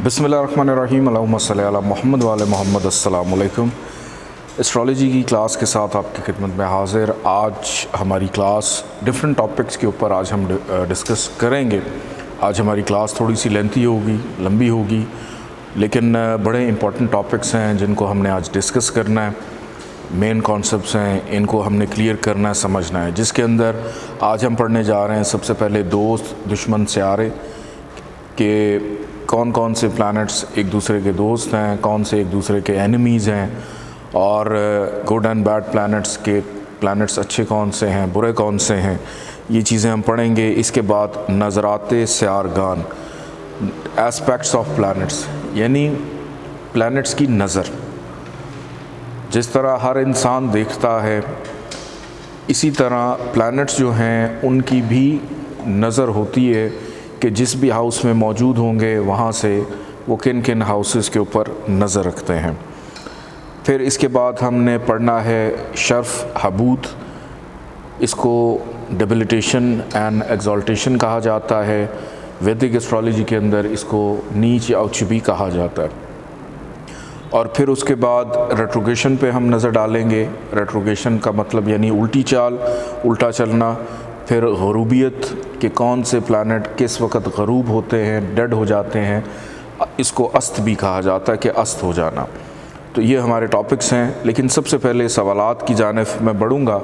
बिस्मिल्लाहिर्रहमानिर्रहीम अल्लाहुम्मा सल्ली अला मुहम्मद व आले मुहम्मद। अस्सलाम वालेकुम। एस्ट्रोलॉजी की क्लास के साथ आपकी खिदमत में हाज़िर। आज हमारी क्लास डिफरेंट टॉपिक्स के ऊपर आज हम डिस्कस करेंगे। आज हमारी क्लास थोड़ी सी लेंथी होगी, लंबी होगी, लेकिन बड़े इंपॉर्टेंट टॉपिक्स हैं जिनको हमने आज डिस्कस करना है। मेन कॉन्सेप्ट्स हैं, इनको हमने क्लियर करना है, समझना है। जिसके अंदर आज हम पढ़ने जा रहे हैं सबसे पहले दोस्त दुश्मन सियारे के कौन कौन से प्लैनेट्स एक दूसरे के दोस्त हैं, कौन से एक दूसरे के एनिमीज़ हैं, और गुड एंड बैड प्लैनेट्स अच्छे कौन से हैं, बुरे कौन से हैं, ये चीज़ें हम पढ़ेंगे। इसके बाद नज़राते सियारगान, एस्पेक्ट्स ऑफ प्लैनेट्स, यानी प्लैनेट्स की नज़र। जिस तरह हर इंसान देखता है, इसी तरह प्लैनेट्स जो हैं उनकी भी नज़र होती है कि जिस भी हाउस में मौजूद होंगे वहाँ से वो किन किन हाउसेस के ऊपर नज़र रखते हैं। फिर इसके बाद हमने पढ़ना है शर्फ हबूत। इसको डेबिलिटेशन एंड एक्सॉल्टेशन कहा जाता है। वैदिक एस्ट्रोलॉजी के अंदर इसको नीच या उच्च भी कहा जाता है। और फिर उसके बाद रेट्रोगेशन पे हम नज़र डालेंगे। रेट्रोगेशन का मतलब यानी उल्टी चाल, उल्टा चलना। फिर गरूबियत के कौन से प्लैनेट किस वक्त गरूब होते हैं, डेड हो जाते हैं, इसको अस्त भी कहा जाता है कि अस्त हो जाना। तो ये हमारे टॉपिक्स हैं। लेकिन सबसे पहले सवालात की जानिब मैं बढ़ूँगा।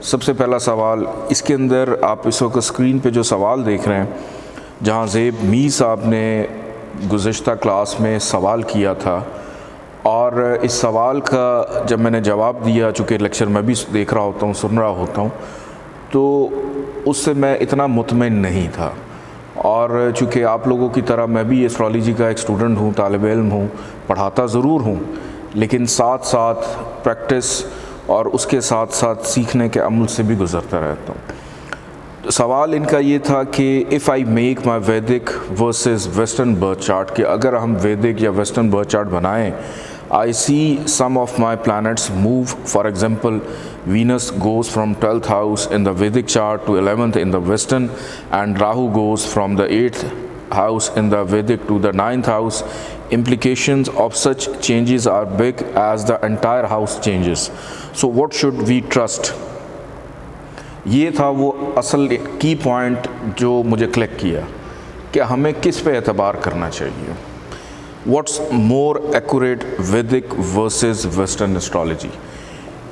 सबसे पहला सवाल, इसके अंदर आप इस वक्त स्क्रीन पे जो सवाल देख रहे हैं, जहाँ ज़ेब मीर साहब ने गुज़िश्ता क्लास में सवाल किया था, और इस सवाल का जब मैंने जवाब दिया, चूँकि लेक्चर मैं भी देख रहा होता हूँ, सुन रहा होता हूँ, तो उससे मैं इतना मुतमईन नहीं था। और चूँकि आप लोगों की तरह मैं भी एस्ट्रोलॉजी का एक स्टूडेंट हूँ, तालिब इल्म हूँ, पढ़ाता ज़रूर हूँ, लेकिन साथ साथ प्रैक्टिस और उसके साथ साथ सीखने के अमल से भी गुज़रता रहता हूँ। तो सवाल इनका ये था कि इफ़ आई मेक माई वैदिक वर्सेस वेस्टर्न बर्थ चार्ट, कि अगर हम वैदिक या वेस्टर्न बर्थ चार्ट बनाएं, I see some of my planets move. For example, Venus goes from 12th house in the Vedic chart to 11th in the Western, and Rahu goes from the 8th house in the Vedic to the 9th house. Implications of such changes are big as the entire house changes. So what should we trust? ये था वो असल की point जो मुझे click किया कि हमें किस पे एतबार करना चाहिए। What's more accurate Vedic versus Western astrology?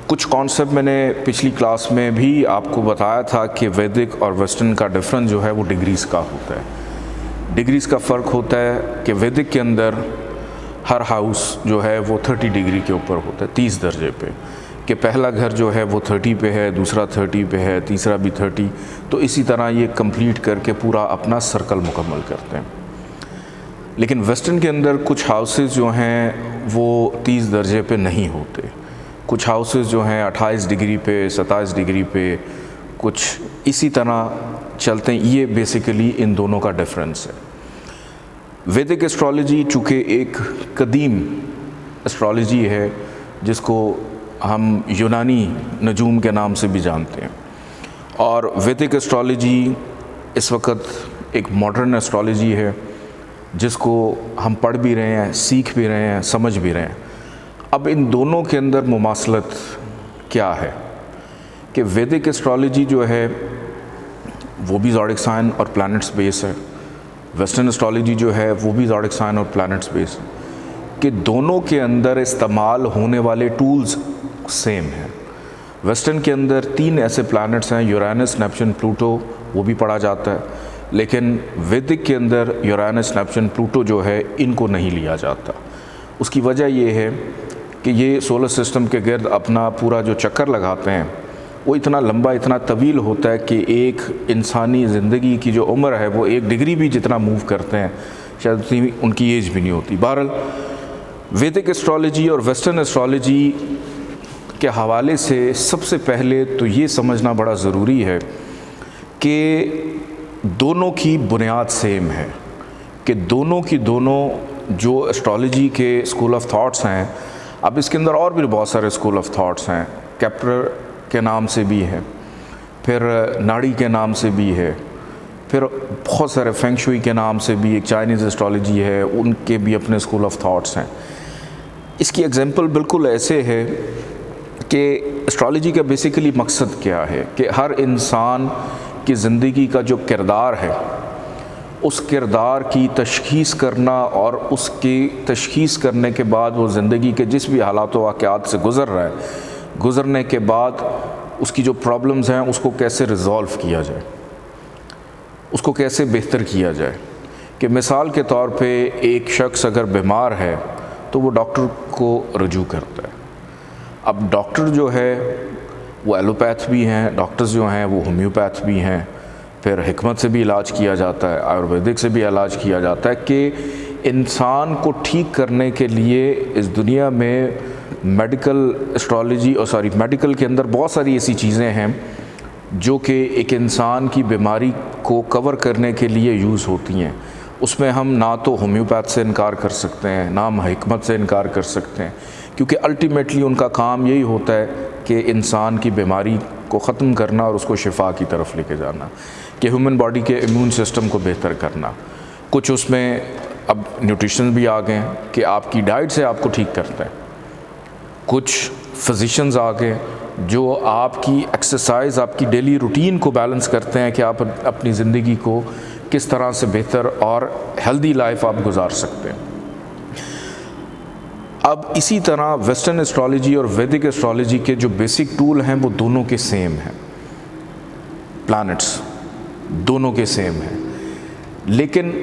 कुछ कॉन्सेप्ट मैंने पिछली क्लास में भी आपको बताया था कि वैदिक और वेस्टर्न का डिफरेंस जो है वो डिग्रीज़ का होता है। डिग्रीज़ का फ़र्क होता है कि वैदिक के अंदर हर हाउस जो है वो 30 डिग्री के ऊपर होता है, 30 दर्जे पे, कि पहला घर जो है वो 30 पे है, दूसरा 30 पे है, तीसरा भी 30। तो इसी तरह ये कंप्लीट करके पूरा अपना सर्कल मुकम्मल करते हैं। लेकिन वेस्टर्न के अंदर कुछ हाउसेस जो हैं वो 30 दर्जे पे नहीं होते। कुछ हाउसेस जो हैं 28 डिग्री पे, 27 डिग्री पे, कुछ इसी तरह चलते हैं। ये बेसिकली इन दोनों का डिफरेंस है। वैदिक एस्ट्रोलॉजी चूँकि एक कदीम एस्ट्रोलॉजी है, जिसको हम यूनानी नजूम के नाम से भी जानते हैं, और वैदिक एस्ट्रोलॉजी इस वक्त एक मॉडर्न एस्ट्रोलॉजी है जिसको हम पढ़ भी रहे हैं, सीख भी रहे हैं, समझ भी रहे हैं। अब इन दोनों के अंदर मुमासलत क्या है कि वैदिक एस्ट्रोलॉजी जो है वो भी ज़ोडिक साइन और प्लैनेट्स बेस है, वेस्टर्न एस्ट्रोलॉजी जो है वो भी ज़ोडिक साइन और प्लैनेट्स बेस है, कि दोनों के अंदर इस्तेमाल होने वाले टूल्स सेम हैं। वेस्टर्न के अंदर 3 ऐसे प्लैनेट्स हैं, यूरेनस, नेपच्यून, प्लूटो, वो भी पढ़ा जाता है। लेकिन वैदिक के अंदर यूरेनस, नेपच्यून, प्लूटो जो है इनको नहीं लिया जाता। उसकी वजह ये है कि ये सोलर सिस्टम के गिर्द अपना पूरा जो चक्कर लगाते हैं वो इतना लंबा, इतना तवील होता है कि एक इंसानी ज़िंदगी की जो उम्र है वो 1 डिग्री भी जितना मूव करते हैं शायद उतनी उनकी एज भी नहीं होती। बहरहाल वैदिक एस्ट्रोलॉजी और वेस्टर्न एस्ट्रोलॉजी के हवाले से सबसे पहले तो ये समझना बड़ा ज़रूरी है कि दोनों की बुनियाद सेम है, कि दोनों की दोनों जो एस्ट्रोलॉजी के स्कूल ऑफ थॉट्स हैं, अब इसके अंदर और भी बहुत सारे स्कूल ऑफ थॉट्स हैं, केपलर के नाम से भी है, फिर नाड़ी के नाम से भी है, फिर बहुत सारे फेंग शुई के नाम से भी एक चाइनीज़ एस्ट्रोलॉजी है, उनके भी अपने स्कूल ऑफ थॉट्स हैं। इसकी एग्जांपल बिल्कुल ऐसे है कि एस्ट्रोलॉजी का बेसिकली मकसद क्या है कि हर इंसान की ज़िंदगी का जो किरदार है उस किरदार की तशख़ीस करना और उसकी तशख़ीस करने के बाद वो ज़िंदगी के जिस भी हालात व वाक़यात से गुज़र रहा है, गुज़रने के बाद उसकी जो प्रॉब्लम्स हैं उसको कैसे रिज़ॉल्व किया जाए, उसको कैसे बेहतर किया जाए। कि मिसाल के तौर पे एक शख्स अगर बीमार है तो वो डॉक्टर को रुजू करता है। अब डॉक्टर जो है वो एलोपैथ भी हैं, डॉक्टर्स जो हैं वो होम्योपैथ भी हैं, फिर हिकमत से भी इलाज किया जाता है, आयुर्वेदिक से भी इलाज किया जाता है कि इंसान को ठीक करने के लिए इस दुनिया में मेडिकल के अंदर बहुत सारी ऐसी चीज़ें हैं जो कि एक इंसान की बीमारी को कवर करने के लिए यूज़ होती हैं। उसमें हम ना तो होम्योपैथ से इनकार कर सकते हैं, ना हम हिकमत से इनकार कर सकते हैं, क्योंकि अल्टीमेटली उनका काम यही होता है कि इंसान की बीमारी को ख़त्म करना और उसको शिफा की तरफ लेके जाना, कि ह्यूमन बॉडी के इम्यून सिस्टम को बेहतर करना। कुछ उसमें अब न्यूट्रिशन भी आ गए हैं कि आपकी डाइट से आपको ठीक करता है। कुछ फिजिशियंस आ गए जो आपकी एक्सरसाइज, आपकी डेली रूटीन को बैलेंस करते हैं कि आप अपनी ज़िंदगी को किस तरह से बेहतर और हेल्दी लाइफ आप गुजार सकते हैं। अब इसी तरह वेस्टर्न एस्ट्रोलॉजी और वैदिक एस्ट्रोलॉजी के जो बेसिक टूल हैं वो दोनों के सेम हैं, प्लैनेट्स दोनों के सेम हैं, लेकिन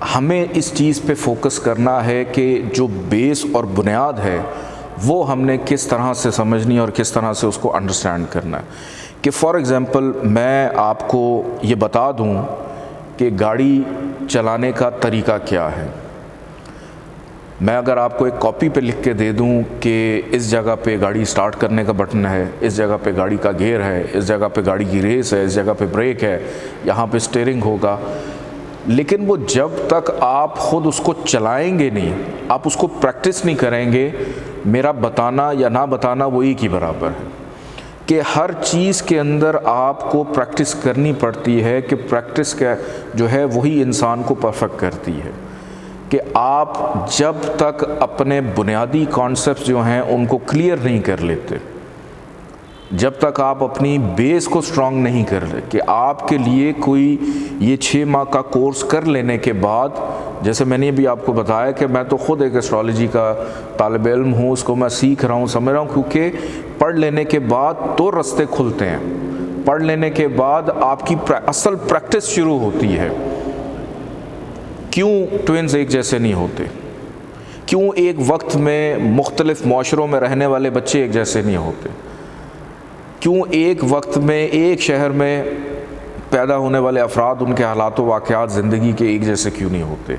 हमें इस चीज़ पे फोकस करना है कि जो बेस और बुनियाद है वो हमने किस तरह से समझनी और किस तरह से उसको अंडरस्टैंड करना है। कि फॉर एग्ज़ाम्पल मैं आपको ये बता दूं कि गाड़ी चलाने का तरीका क्या है। मैं अगर आपको एक कॉपी पे लिख के दे दूं कि इस जगह पे गाड़ी स्टार्ट करने का बटन है, इस जगह पे गाड़ी का गियर है, इस जगह पे गाड़ी की रेस है, इस जगह पे ब्रेक है, यहाँ पे स्टीयरिंग होगा, लेकिन वो जब तक आप ख़ुद उसको चलाएंगे नहीं, आप उसको प्रैक्टिस नहीं करेंगे, मेरा बताना या ना बताना वो एक ही बराबर है। कि हर चीज़ के अंदर आपको प्रैक्टिस करनी पड़ती है, कि प्रैक्टिस का जो है वही इंसान को परफेक्ट करती है। कि आप जब तक अपने बुनियादी कॉन्सेप्ट्स जो हैं उनको क्लियर नहीं कर लेते, जब तक आप अपनी बेस को स्ट्रॉन्ग नहीं कर ले, कि आपके लिए कोई ये 6 माह का कोर्स कर लेने के बाद, जैसे मैंने भी आपको बताया कि मैं तो ख़ुद एक एस्ट्रोलॉजी का तालिब इल्म हूँ, उसको मैं सीख रहा हूँ, समझ रहा हूँ, क्योंकि पढ़ लेने के बाद 2 रास्ते खुलते हैं। पढ़ लेने के बाद आपकी असल प्रैक्टिस शुरू होती है। क्यों ट्विन्स एक जैसे नहीं होते? क्यों एक वक्त में मुख्तलिफ माशरों में रहने वाले बच्चे एक जैसे नहीं होते? क्यों एक वक्त में एक शहर में पैदा होने वाले अफराद, उनके हालात व वाक़यात ज़िंदगी के एक जैसे क्यों नहीं होते?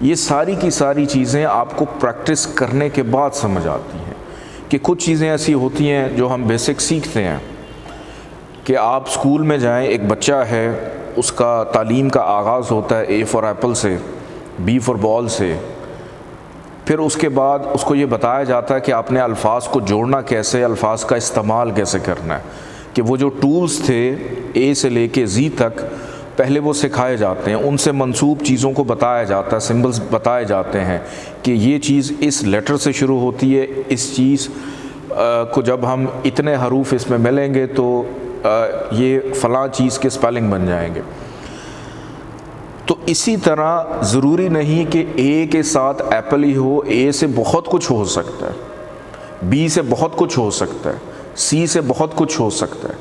ये सारी की सारी चीज़ें आपको प्रैक्टिस करने के बाद समझ आती हैं। कि कुछ चीज़ें ऐसी होती हैं जो हम बेसिक सीखते हैं, कि आप स्कूल में जाएं, एक बच्चा है, उसका तालीम का आगाज़ होता है A फॉर एप्पल से, B फॉर बॉल से, फिर उसके बाद उसको ये बताया जाता है कि आपने अल्फाज को जोड़ना कैसे, अल्फाज का इस्तेमाल कैसे करना है। कि वो जो टूल्स थे A से लेके Z तक पहले वो सिखाए जाते हैं, उनसे मंसूब चीज़ों को बताया जाता है, सिंबल्स बताए जाते हैं कि ये चीज़ इस लेटर से शुरू होती है, इस चीज़ को जब हम इतने हरूफ इसमें मिलेंगे तो ये फ़लाँ चीज़ के स्पेलिंग बन जाएंगे। तो इसी तरह ज़रूरी नहीं कि A के साथ एप्पल ही हो, A से बहुत कुछ हो सकता है, B से बहुत कुछ हो सकता है, C से बहुत कुछ हो सकता है।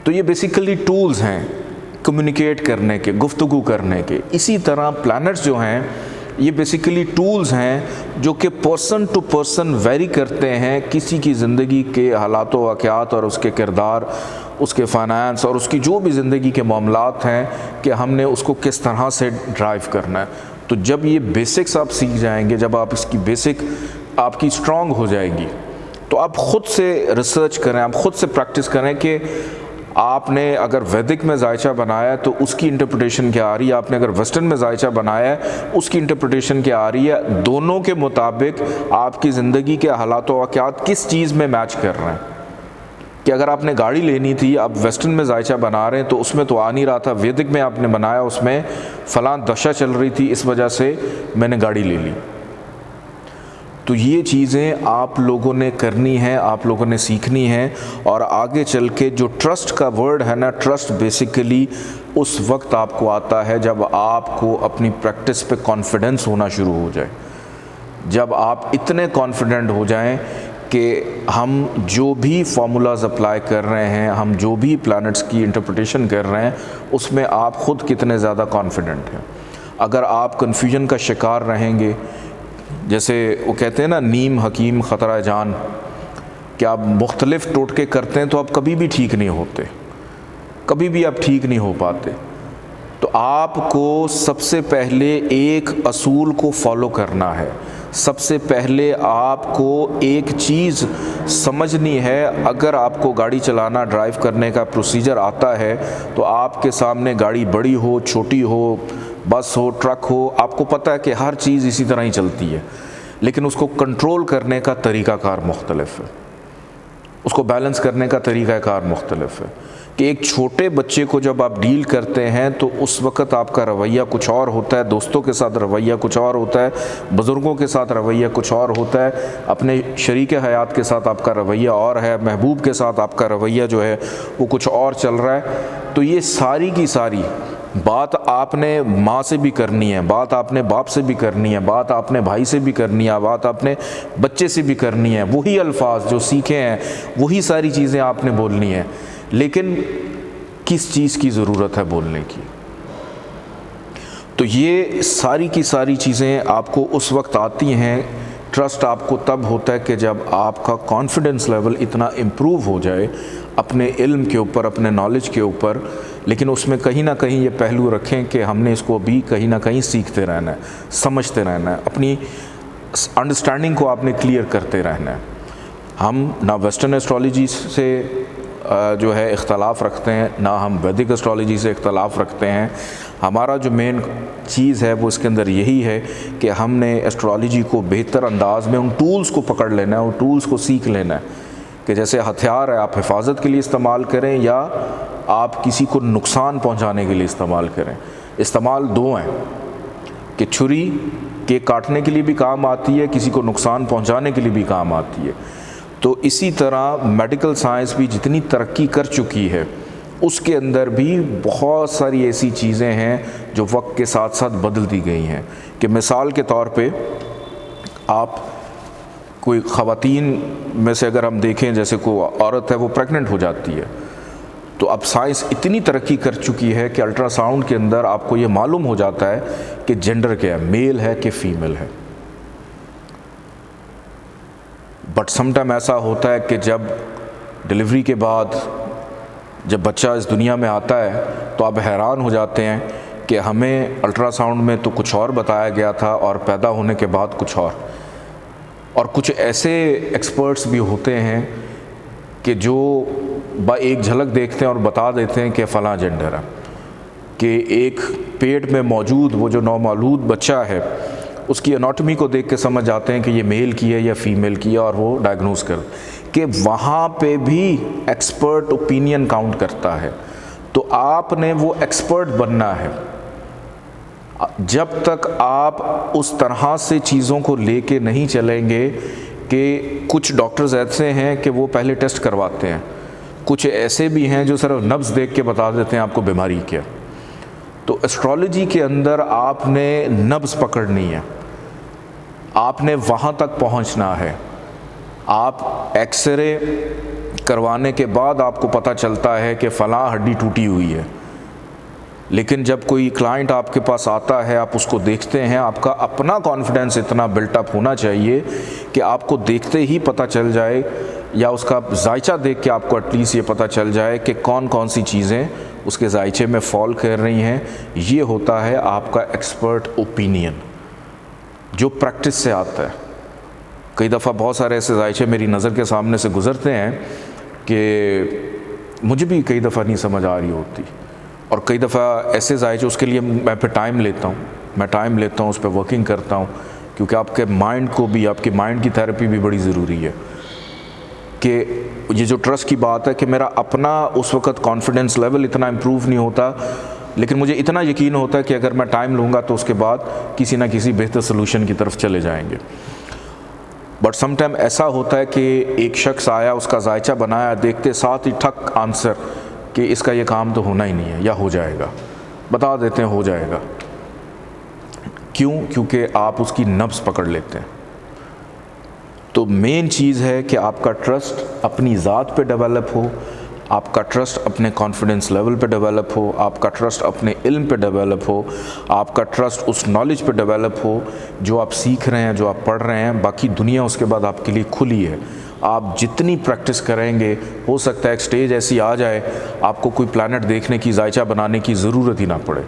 तो ये बेसिकली टूल्स हैं कम्युनिकेट करने के, गुफ्तगू करने के। इसी तरह प्लैनेट्स जो हैं ये बेसिकली टूल्स हैं जो कि पर्सन टू पर्सन वेरी करते हैं, किसी की ज़िंदगी के हालात व वाक़यात और उसके किरदार, उसके फाइनेंस और उसकी जो भी ज़िंदगी के मामलात हैं कि हमने उसको किस तरह से ड्राइव करना है। तो जब ये बेसिक्स आप सीख जाएंगे, जब आप इसकी बेसिक आपकी स्ट्रॉन्ग हो जाएगी, तो आप ख़ुद से रिसर्च करें, आप ख़ुद से प्रैक्टिस करें कि आपने अगर वैदिक में जायचा बनाया है तो उसकी इंटरप्रिटेशन क्या आ रही है, आपने अगर वेस्टर्न में जायचा बनाया है उसकी इंटरप्रिटेशन क्या आ रही है। दोनों के मुताबिक आपकी ज़िंदगी के हालात व वाक़यात किस चीज़ में मैच कर रहे हैं। कि अगर आपने गाड़ी लेनी थी, आप वेस्टर्न में जायचा बना रहे हैं तो उसमें तो आ नहीं रहा था, वैदिक में आपने बनाया, उसमें फ़लाँ दशा चल रही थी, इस वजह से मैंने गाड़ी ले ली। तो ये चीज़ें आप लोगों ने करनी है, आप लोगों ने सीखनी है। और आगे चल के जो ट्रस्ट का वर्ड है ना, ट्रस्ट बेसिकली उस वक्त आपको आता है जब आपको अपनी प्रैक्टिस पे कॉन्फिडेंस होना शुरू हो जाए, जब आप इतने कॉन्फिडेंट हो जाएं कि हम जो भी फार्मूलाज अप्लाई कर रहे हैं, हम जो भी प्लैनेट्स की इंटरप्रिटेशन कर रहे हैं, उसमें आप ख़ुद कितने ज़्यादा कॉन्फिडेंट हैं। अगर आप कन्फ्यूजन का शिकार रहेंगे, जैसे वो कहते हैं ना, नीम हकीम ख़तरा जान, कि आप मुख्तलिफ़ टोटके करते हैं तो आप कभी भी ठीक नहीं होते, कभी भी आप ठीक नहीं हो पाते। तो आपको सबसे पहले एक असूल को फॉलो करना है। सबसे पहले आपको एक चीज़ समझनी है। अगर आपको गाड़ी चलाना, ड्राइव करने का प्रोसीजर आता है तो आपके सामने गाड़ी बड़ी हो, छोटी हो, बस हो, ट्रक हो, आपको पता है कि हर चीज़ इसी तरह ही चलती है, लेकिन उसको कंट्रोल करने का तरीक़ाकार मुख्तलिफ है, उसको बैलेंस करने का तरीक़ाकार मुख्तलिफ है। कि एक छोटे बच्चे को जब आप डील करते हैं तो उस वक़्त आपका रवैया कुछ और होता है, दोस्तों के साथ रवैया कुछ और होता है, बुज़ुर्गों के साथ रवैया कुछ और होता है, अपने शरीक हयात के साथ आपका रवैया और है, महबूब के साथ आपका रवैया जो है वो कुछ और चल रहा है। तो ये सारी की सारी बात आपने माँ से भी करनी है, बात आपने बाप से भी करनी है, बात आपने भाई से भी करनी है, बात आपने बच्चे से भी करनी है। वही अल्फाज जो सीखे हैं, वही सारी चीज़ें आपने बोलनी है, लेकिन किस चीज़ की ज़रूरत है बोलने की। तो ये सारी की सारी चीज़ें आपको उस वक्त आती हैं। ट्रस्ट आपको तब होता है कि जब आपका कॉन्फिडेंस लेवल इतना इम्प्रूव हो जाए अपने इल्म के ऊपर, अपने नॉलेज के ऊपर। लेकिन उसमें कहीं ना कहीं ये पहलू रखें कि हमने इसको भी कहीं ना कहीं सीखते रहना है, समझते रहना है, अपनी अंडरस्टैंडिंग को आपने क्लियर करते रहना है। हम ना वेस्टर्न एस्ट्रोलॉजी से जो है इख्तलाफ रखते हैं, ना हम वैदिक एस्ट्रोलॉजी से इख्तलाफ रखते हैं। हमारा जो मेन चीज़ है वो इसके अंदर यही है कि हमने एस्ट्रोलॉजी को बेहतर अंदाज में उन टूल्स को पकड़ लेना है, उन टूल्स को सीख लेना है कि जैसे हथियार है, आप हिफाजत के लिए इस्तेमाल करें या आप किसी को नुकसान पहुंचाने के लिए इस्तेमाल करें। इस्तेमाल दो हैं कि छुरी के काटने के लिए भी काम आती है, किसी को नुकसान पहुंचाने के लिए भी काम आती है। तो इसी तरह मेडिकल साइंस भी जितनी तरक्की कर चुकी है उसके अंदर भी बहुत सारी ऐसी चीज़ें हैं जो वक्त के साथ साथ बदलती गई हैं। कि मिसाल के तौर पे आप कोई ख़वातीन में से अगर हम देखें, जैसे कोई औरत है वो प्रेग्नेंट हो जाती है, तो अब साइंस इतनी तरक्की कर चुकी है कि अल्ट्रासाउंड के अंदर आपको ये मालूम हो जाता है कि जेंडर क्या है, मेल है कि फ़ीमेल है। बट समटाइम ऐसा होता है कि जब डिलीवरी के बाद जब बच्चा इस दुनिया में आता है तो आप हैरान हो जाते हैं कि हमें अल्ट्रासाउंड में तो कुछ और बताया गया था और पैदा होने के बाद कुछ और कुछ ऐसे एक्सपर्ट्स भी होते हैं कि जो एक झलक देखते हैं और बता देते हैं कि फ़लाँ जेंडर है, कि एक पेट में मौजूद वो जो नौमौलूद बच्चा है उसकी एनाटॉमी को देख के समझ जाते हैं कि ये मेल की है या फीमेल की है, और वो डायग्नोज कर कि वहाँ पे भी एक्सपर्ट ओपिनियन काउंट करता है। तो आपने वो एक्सपर्ट बनना है। जब तक आप उस तरह से चीज़ों को लेके नहीं चलेंगे कि कुछ डॉक्टर्स ऐसे हैं कि वो पहले टेस्ट करवाते हैं, कुछ ऐसे भी हैं जो सिर्फ नब्ज़ देख के बता देते हैं आपको बीमारी क्या। तो एस्ट्रोलॉजी के अंदर आपने नब्ज़ पकड़नी है, आपने वहाँ तक पहुँचना है। आप एक्सरे करवाने के बाद आपको पता चलता है कि फ़लाँ हड्डी टूटी हुई है, लेकिन जब कोई क्लाइंट आपके पास आता है, आप उसको देखते हैं, आपका अपना कॉन्फिडेंस इतना बिल्टअप होना चाहिए कि आपको देखते ही पता चल जाए, या उसका जायचा देख के आपको एटलीस्ट ये पता चल जाए कि कौन कौन सी चीज़ें उसके जायचे में फॉल कर रही हैं। ये होता है आपका एक्सपर्ट ओपिनियन जो प्रैक्टिस से आता है। कई दफ़ा बहुत सारे ऐसे जायचे मेरी नज़र के सामने से गुज़रते हैं कि मुझे भी कई दफ़ा नहीं समझ आ रही होती, और कई दफ़ा ऐसे जायचे उसके लिए मैं फिर टाइम लेता हूँ, उस पर वर्किंग करता हूँ, क्योंकि आपके माइंड को भी, आपके माइंड की थेरेपी भी बड़ी ज़रूरी है। कि ये जो ट्रस्ट की बात है कि मेरा अपना उस वक़्त कॉन्फिडेंस लेवल इतना इम्प्रूव नहीं होता, लेकिन मुझे इतना यकीन होता है कि अगर मैं टाइम लूँगा तो उसके बाद किसी ना किसी बेहतर सोल्यूशन की तरफ चले जाएंगे। बट समटाइम ऐसा होता है कि एक शख्स आया, उसका जायचा बनाया, देखते साथ ही ठक आंसर कि इसका ये काम तो होना ही नहीं है या हो जाएगा, बता देते हैं हो जाएगा। क्यों? क्योंकि आप उसकी नब्ज़ पकड़ लेते हैं। तो मेन चीज़ है कि आपका ट्रस्ट अपनी ज़ात पे डेवलप हो, आपका ट्रस्ट अपने कॉन्फिडेंस लेवल पे डेवलप हो, आपका ट्रस्ट अपने इल्म पे डेवलप हो, आपका ट्रस्ट उस नॉलेज पे डेवलप हो जो आप सीख रहे हैं, जो आप पढ़ रहे हैं। बाकी दुनिया उसके बाद आपके लिए खुली है। आप जितनी प्रैक्टिस करेंगे, हो सकता है एक स्टेज ऐसी आ जाए आपको कोई प्लैनेट देखने की, जायचा बनाने की ज़रूरत ही ना पड़े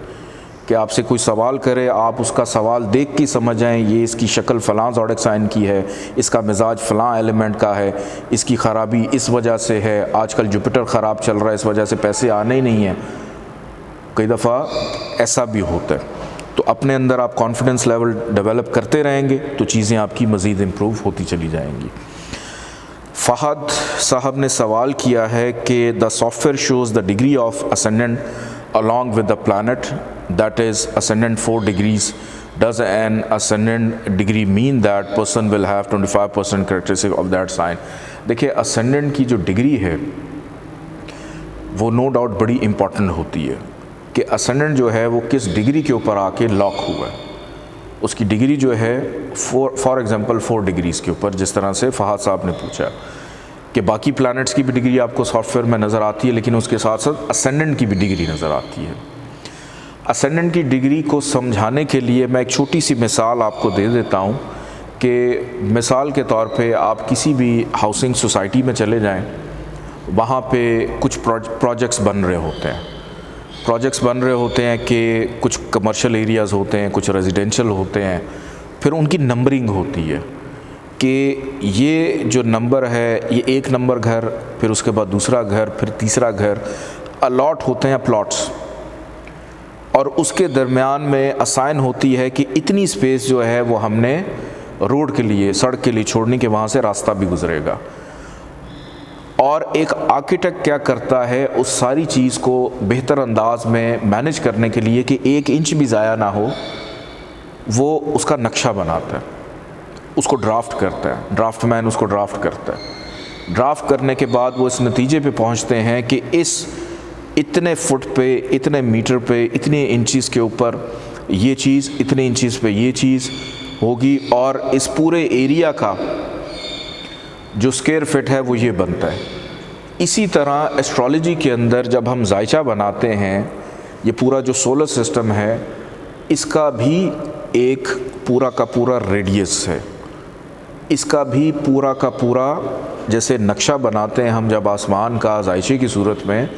कि आपसे कोई सवाल करे, आप उसका सवाल देख के समझ जाएं ये इसकी शक्ल फ़लाँ ज़ोडिक साइन की है, इसका मिजाज फ़लाँ एलिमेंट का है, इसकी ख़राबी इस वजह से है, आजकल जुपिटर ख़राब चल रहा है, इस वजह से पैसे आने ही नहीं हैं। कई दफ़ा ऐसा भी होता है। तो अपने अंदर आप कॉन्फिडेंस लेवल डेवलप करते रहेंगे तो चीज़ें आपकी मज़ीद इम्प्रूव होती चली जाएंगी। फ़हद साहब ने सवाल किया है कि the software shows the degree of ascendant along with the planet, that is ascendant 4 degrees. Does an ascendant degree mean that person will have 25% characteristic of that sign? देखिए, ascendant की जो डिग्री है वो नो डाउट बड़ी important होती है कि ascendant जो है वो किस डिग्री के ऊपर आके लॉक हुआ है। उसकी डिग्री जो है फॉर एग्ज़ाम्पल 4 डिग्रीज़ के ऊपर, जिस तरह से फ़हद साहब ने पूछा कि बाकी प्लैनेट्स की भी डिग्री आपको सॉफ्टवेयर में नज़र आती है, लेकिन उसके साथ साथ असेंडेंट की भी डिग्री नज़र आती है। असेंडेंट की डिग्री को समझाने के लिए मैं एक छोटी सी मिसाल आपको दे देता हूँ कि मिसाल के तौर पे आप किसी भी हाउसिंग सोसाइटी में चले जाएं, वहाँ पे कुछ प्रोजेक्ट्स बन रहे होते हैं कि कुछ कमर्शियल एरियाज़ होते हैं, कुछ रेजिडेंशियल होते हैं, फिर उनकी नंबरिंग होती है कि ये जो नंबर है ये 1 नंबर घर, फिर उसके बाद दूसरा घर, फिर तीसरा घर, अलॉट होते हैं प्लॉट्स, और उसके दरमियान में असाइन होती है कि इतनी स्पेस जो है वो हमने रोड के लिए, सड़क के लिए छोड़ने के, वहाँ से रास्ता भी गुजरेगा। और एक आर्किटेक्ट क्या करता है, उस सारी चीज़ को बेहतर अंदाज में मैनेज करने के लिए कि 1 इंच भी ज़ाया ना हो, वो उसका नक्शा बनाता है, उसको ड्राफ्ट करता है, ड्राफ्टमैन उसको ड्राफ्ट करता है। ड्राफ्ट करने के बाद वो इस नतीजे पे पहुंचते हैं कि इस इतने फुट पे, इतने मीटर पे, इतने इंचज़ के ऊपर ये चीज़, इतने इंचज़ पे ये चीज़ होगी, और इस पूरे एरिया का जो स्क्वायर फिट है वो ये बनता है। इसी तरह एस्ट्रोलॉजी के अंदर जब हम जायचा बनाते हैं, ये पूरा जो सोलर सिस्टम है इसका भी एक पूरा का पूरा रेडियस है, इसका भी पूरा का पूरा जैसे नक्शा बनाते हैं हम जब आसमान का जायचे की सूरत में,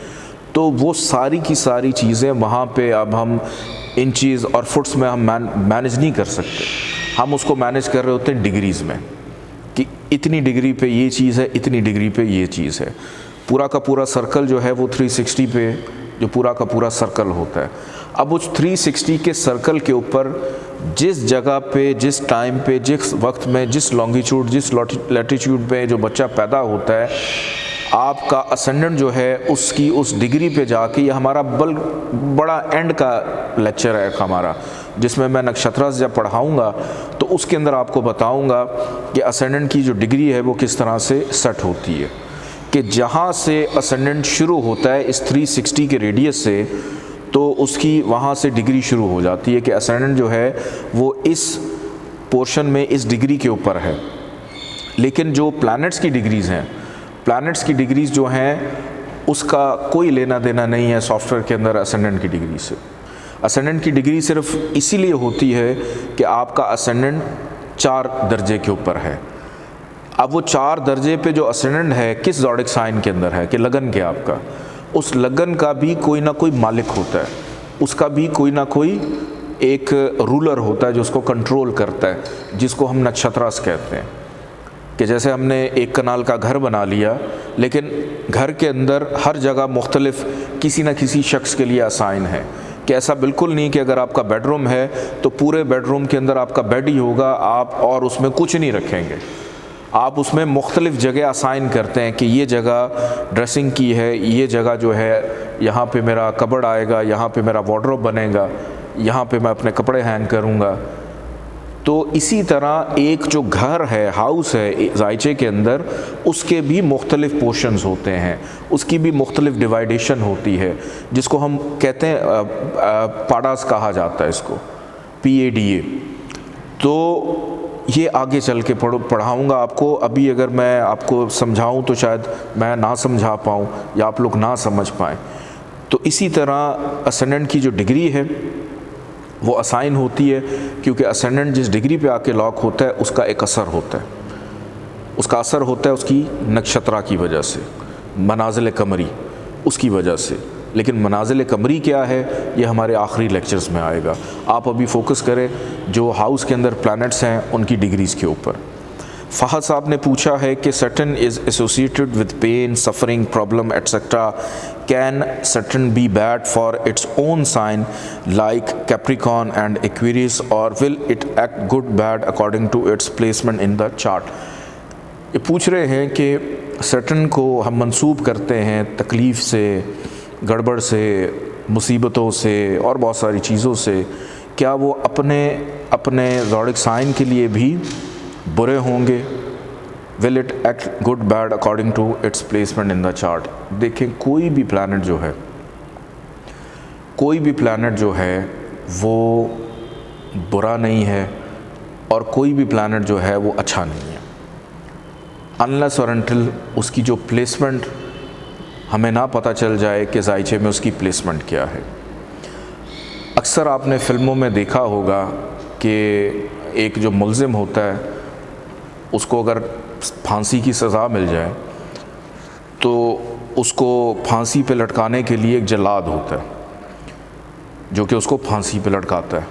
तो वो सारी की सारी चीज़ें वहाँ पे अब हम इंचज़ और फुट्स में हम मैनेज नहीं कर सकते, हम उसको मैनेज कर रहे होते हैं डिग्रीज़ में कि इतनी डिग्री पे ये चीज़ है, इतनी डिग्री पे ये चीज़ है। पूरा का पूरा सर्कल जो है वो 360 पे जो पूरा का पूरा सर्कल होता है। अब उस 360 के सर्कल के ऊपर जिस जगह पे, जिस टाइम पे, जिस वक्त में, जिस लॉन्गिट्यूड, जिस लैटिट्यूड पे जो बच्चा पैदा होता है, आपका असेंडेंट जो है उसकी उस डिग्री पे जाके, ये हमारा बड़ा एंड का लेक्चर है हमारा, जिसमें मैं नक्षत्र जब पढ़ाऊँगा तो उसके अंदर आपको बताऊँगा कि असेंडेंट की जो डिग्री है वो किस तरह से सेट होती है, कि जहाँ से असेंडेंट शुरू होता है इस 360 के रेडियस से, तो उसकी वहाँ से डिग्री शुरू हो जाती है कि असेंडेंट जो है वो इस पोर्शन में इस डिग्री के ऊपर है। लेकिन जो प्लैनेट्स की डिग्रीज़ हैं, प्लैनेट्स की डिग्रीज़ जो हैं उसका कोई लेना देना नहीं है सॉफ्टवेयर के अंदर असेंडेंट की डिग्री से। असेंडेंट की डिग्री सिर्फ इसीलिए होती है कि आपका असेंडेंट 4 दर्जे के ऊपर है। अब वो 4 दर्जे पे जो असेंडेंट है किस ज़ोडिक साइन के अंदर है, कि लगन के आपका, उस लगन का भी कोई ना कोई मालिक होता है, उसका भी कोई ना कोई एक रूलर होता है जो उसको कंट्रोल करता है, जिसको हम नक्षत्रास कहते हैं। कि जैसे हमने एक कनाल का घर बना लिया, लेकिन घर के अंदर हर जगह मुख्तलिफ किसी न किसी शख्स के लिए असाइन है, कि ऐसा बिल्कुल नहीं कि अगर आपका बेडरूम है तो पूरे बेडरूम के अंदर आपका बेड ही होगा, आप और उसमें कुछ नहीं रखेंगे। आप उसमें मुख्तलिफ़ जगह असाइन करते हैं कि ये जगह ड्रेसिंग की है, ये जगह जो है यहाँ पे मेरा कबर्ड आएगा, यहाँ पे मेरा वार्डरोब बनेगा, यहाँ पे मैं अपने कपड़े हैंग करूँगा। तो इसी तरह एक जो घर है, हाउस है जायचे के अंदर, उसके भी मुख्तलिफ़ पोर्शंस होते हैं, उसकी भी मुख्तलिफ़ डिवाइडेशन होती है, जिसको हम कहते हैं पाडास कहा जाता है इसको, PADA। तो ये आगे चल के पढ़ाऊँगा आपको। अभी अगर मैं आपको समझाऊँ तो शायद मैं ना समझा पाऊँ या आप लोग ना समझ पाएँ। तो इसी तरह असेंडेंट की जो डिग्री है वो असाइन होती है, क्योंकि असेंडेंट जिस डिग्री पे आके लॉक होता है उसका एक असर होता है, उसका असर होता है उसकी नक्षत्रा की वजह से, मनाजिल कमरी उसकी वजह से। लेकिन मनाजिल कमरी क्या है ये हमारे आखिरी लेक्चर्स में आएगा। आप अभी फोकस करें जो हाउस के अंदर प्लैनेट्स हैं उनकी डिग्रीज़ के ऊपर। फ़हद साहब ने पूछा है कि Saturn is associated with pain, suffering, problem etcetera. Can Saturn be bad for its own sign like Capricorn and Aquarius, और will it act good bad according to its placement in the chart. ये पूछ रहे हैं कि Saturn को हम मंसूब करते हैं तकलीफ़ से, गड़बड़ से, मुसीबतों से और बहुत सारी चीज़ों से, क्या वो अपने ज़ोडिक साइन के लिए भी बुरे होंगे? Will it act good bad according to its placement in the chart. देखें, कोई भी प्लैनेट जो है वो बुरा नहीं है और कोई भी प्लैनेट जो है वो अच्छा नहीं है, अनलेस और अनटिल उसकी जो प्लेसमेंट हमें ना पता चल जाए कि जायचे में उसकी प्लेसमेंट क्या है। अक्सर आपने फ़िल्मों में देखा होगा कि एक जो मुल्ज़िम होता है उसको अगर फांसी की सज़ा मिल जाए तो उसको फांसी पे लटकाने के लिए एक जल्लाद होता है जो कि उसको फांसी पे लटकाता है।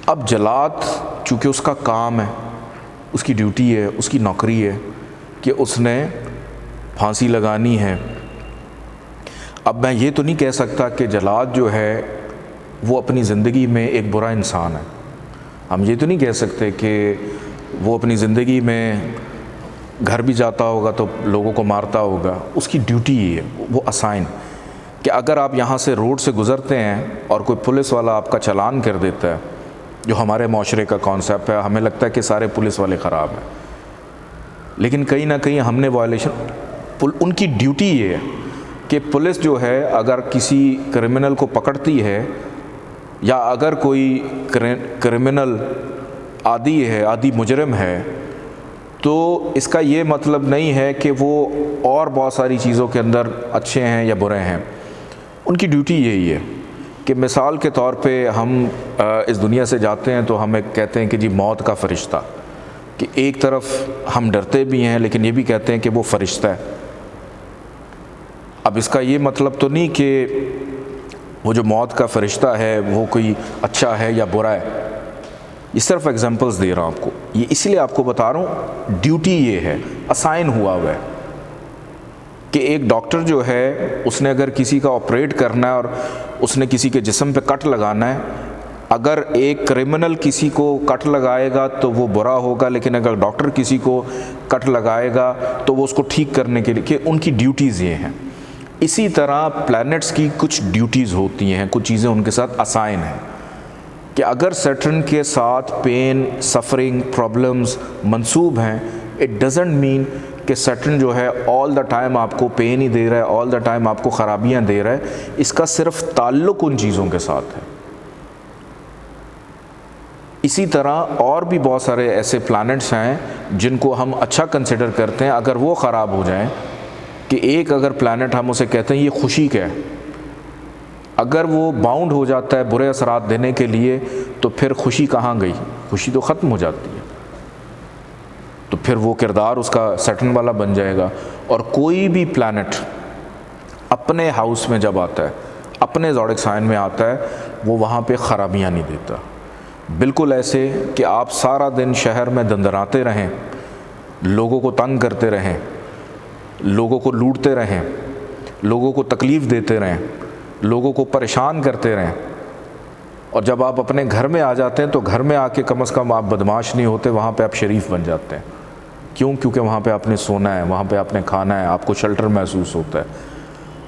अब जल्लाद चूँकि उसका काम है, उसकी ड्यूटी है, उसकी नौकरी है कि उसने फांसी लगानी है। अब मैं ये तो नहीं कह सकता कि जल्लाद जो है वो अपनी ज़िंदगी में एक बुरा इंसान है। हम ये तो नहीं कह सकते कि वो अपनी ज़िंदगी में घर भी जाता होगा तो लोगों को मारता होगा। उसकी ड्यूटी है वो असाइन कि अगर आप यहाँ से रोड से गुज़रते हैं और कोई पुलिस वाला आपका चालान कर देता है, जो हमारे माशरे का कॉन्सेप्ट है, हमें लगता है कि सारे पुलिस वाले ख़राब हैं, लेकिन कहीं ना कहीं हमने वायलेशन, उनकी ड्यूटी ये है कि पुलिस जो है अगर किसी क्रिमिनल को पकड़ती है या अगर कोई क्रिमिनल आदि मुजरिम है, तो इसका ये मतलब नहीं है कि वो और बहुत सारी चीज़ों के अंदर अच्छे हैं या बुरे हैं। उनकी ड्यूटी यही है कि मिसाल के तौर पे हम इस दुनिया से जाते हैं तो हमें कहते हैं कि जी मौत का फ़रिश्ता, कि एक तरफ हम डरते भी हैं लेकिन ये भी कहते हैं कि वो फ़रिश्ता है। अब इसका ये मतलब तो नहीं कि वो जो मौत का फ़रिश्ता है वो कोई अच्छा है या बुरा है। ये सिर्फ एग्जांपल्स दे रहा हूँ आपको, ये इसलिए आपको बता रहा हूँ। ड्यूटी ये है, असाइन हुआ है कि एक डॉक्टर जो है उसने अगर किसी का ऑपरेट करना है और उसने किसी के जिस्म पे कट लगाना है, अगर एक क्रिमिनल किसी को कट लगाएगा तो वो बुरा होगा, लेकिन अगर डॉक्टर किसी को कट लगाएगा तो वो उसको ठीक करने के लिए, कि उनकी ड्यूटीज़ ये हैं। इसी तरह प्लैनेट्स की कुछ ड्यूटीज़ होती हैं, कुछ चीज़ें उनके साथ असाइन हैं कि अगर सैटर्न के साथ पेन, सफरिंग, प्रॉब्लम्स मंसूब हैं, इट डज़ंट मीन कि सैटर्न जो है ऑल द टाइम आपको पेन ही दे रहा है, ऑल द टाइम आपको ख़राबियाँ दे रहा है। इसका सिर्फ ताल्लुक़ उन चीज़ों के साथ है। इसी तरह और भी बहुत सारे ऐसे प्लैनेट्स हैं जिनको हम अच्छा कंसिडर करते हैं। अगर वो ख़राब हो जाएं, कि एक अगर प्लैनेट हम उसे कहते हैं ये खुशी का है, अगर वो बाउंड हो जाता है बुरे असरात देने के लिए, तो फिर खुशी कहाँ गई? खुशी तो ख़त्म हो जाती है। तो फिर वो किरदार उसका सैटर्न वाला बन जाएगा। और कोई भी प्लैनेट अपने हाउस में जब आता है, अपने ज़ोडिक साइन में आता है, वो वहाँ पे ख़राबियाँ नहीं देता। बिल्कुल ऐसे कि आप सारा दिन शहर में दंदराते रहें, लोगों को तंग करते रहें, लोगों को लूटते रहें, लोगों को तकलीफ़ देते रहें, लोगों को परेशान करते रहें, और जब आप अपने घर में आ जाते हैं तो घर में आके कम से कम आप बदमाश नहीं होते, वहाँ पे आप शरीफ बन जाते हैं। क्यों? क्योंकि वहाँ पे आपने सोना है, वहाँ पे आपने खाना है, आपको शेल्टर महसूस होता है।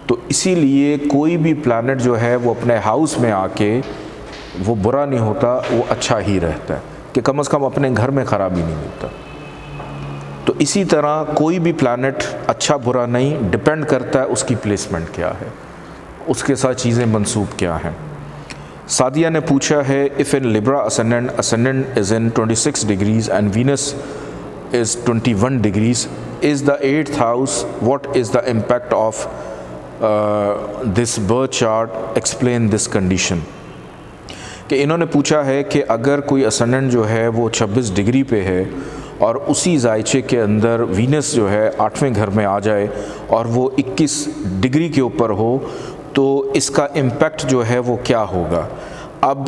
तो इसीलिए कोई भी प्लैनेट जो है वो अपने हाउस में आके वो बुरा नहीं होता, वो अच्छा ही रहता है कि कम से कम अपने घर में ख़राबी नहीं होता। तो इसी तरह कोई भी प्लैनेट अच्छा बुरा नहीं, डिपेंड करता है उसकी प्लेसमेंट क्या है, उसके साथ चीज़ें मंसूब क्या हैं। सादिया ने पूछा है, if in Libra ascendant is in 26 degrees and Venus is 21 degrees, is the 8th house, what is the impact of this birth chart, explain this condition. कि इन्होंने पूछा है कि अगर कोई असेंडेंट जो है वो 26 डिग्री पे है और उसी जायचे के अंदर वीनस जो है 8वें घर में आ जाए और वो 21 डिग्री के ऊपर हो, तो इसका इम्पैक्ट जो है वो क्या होगा। अब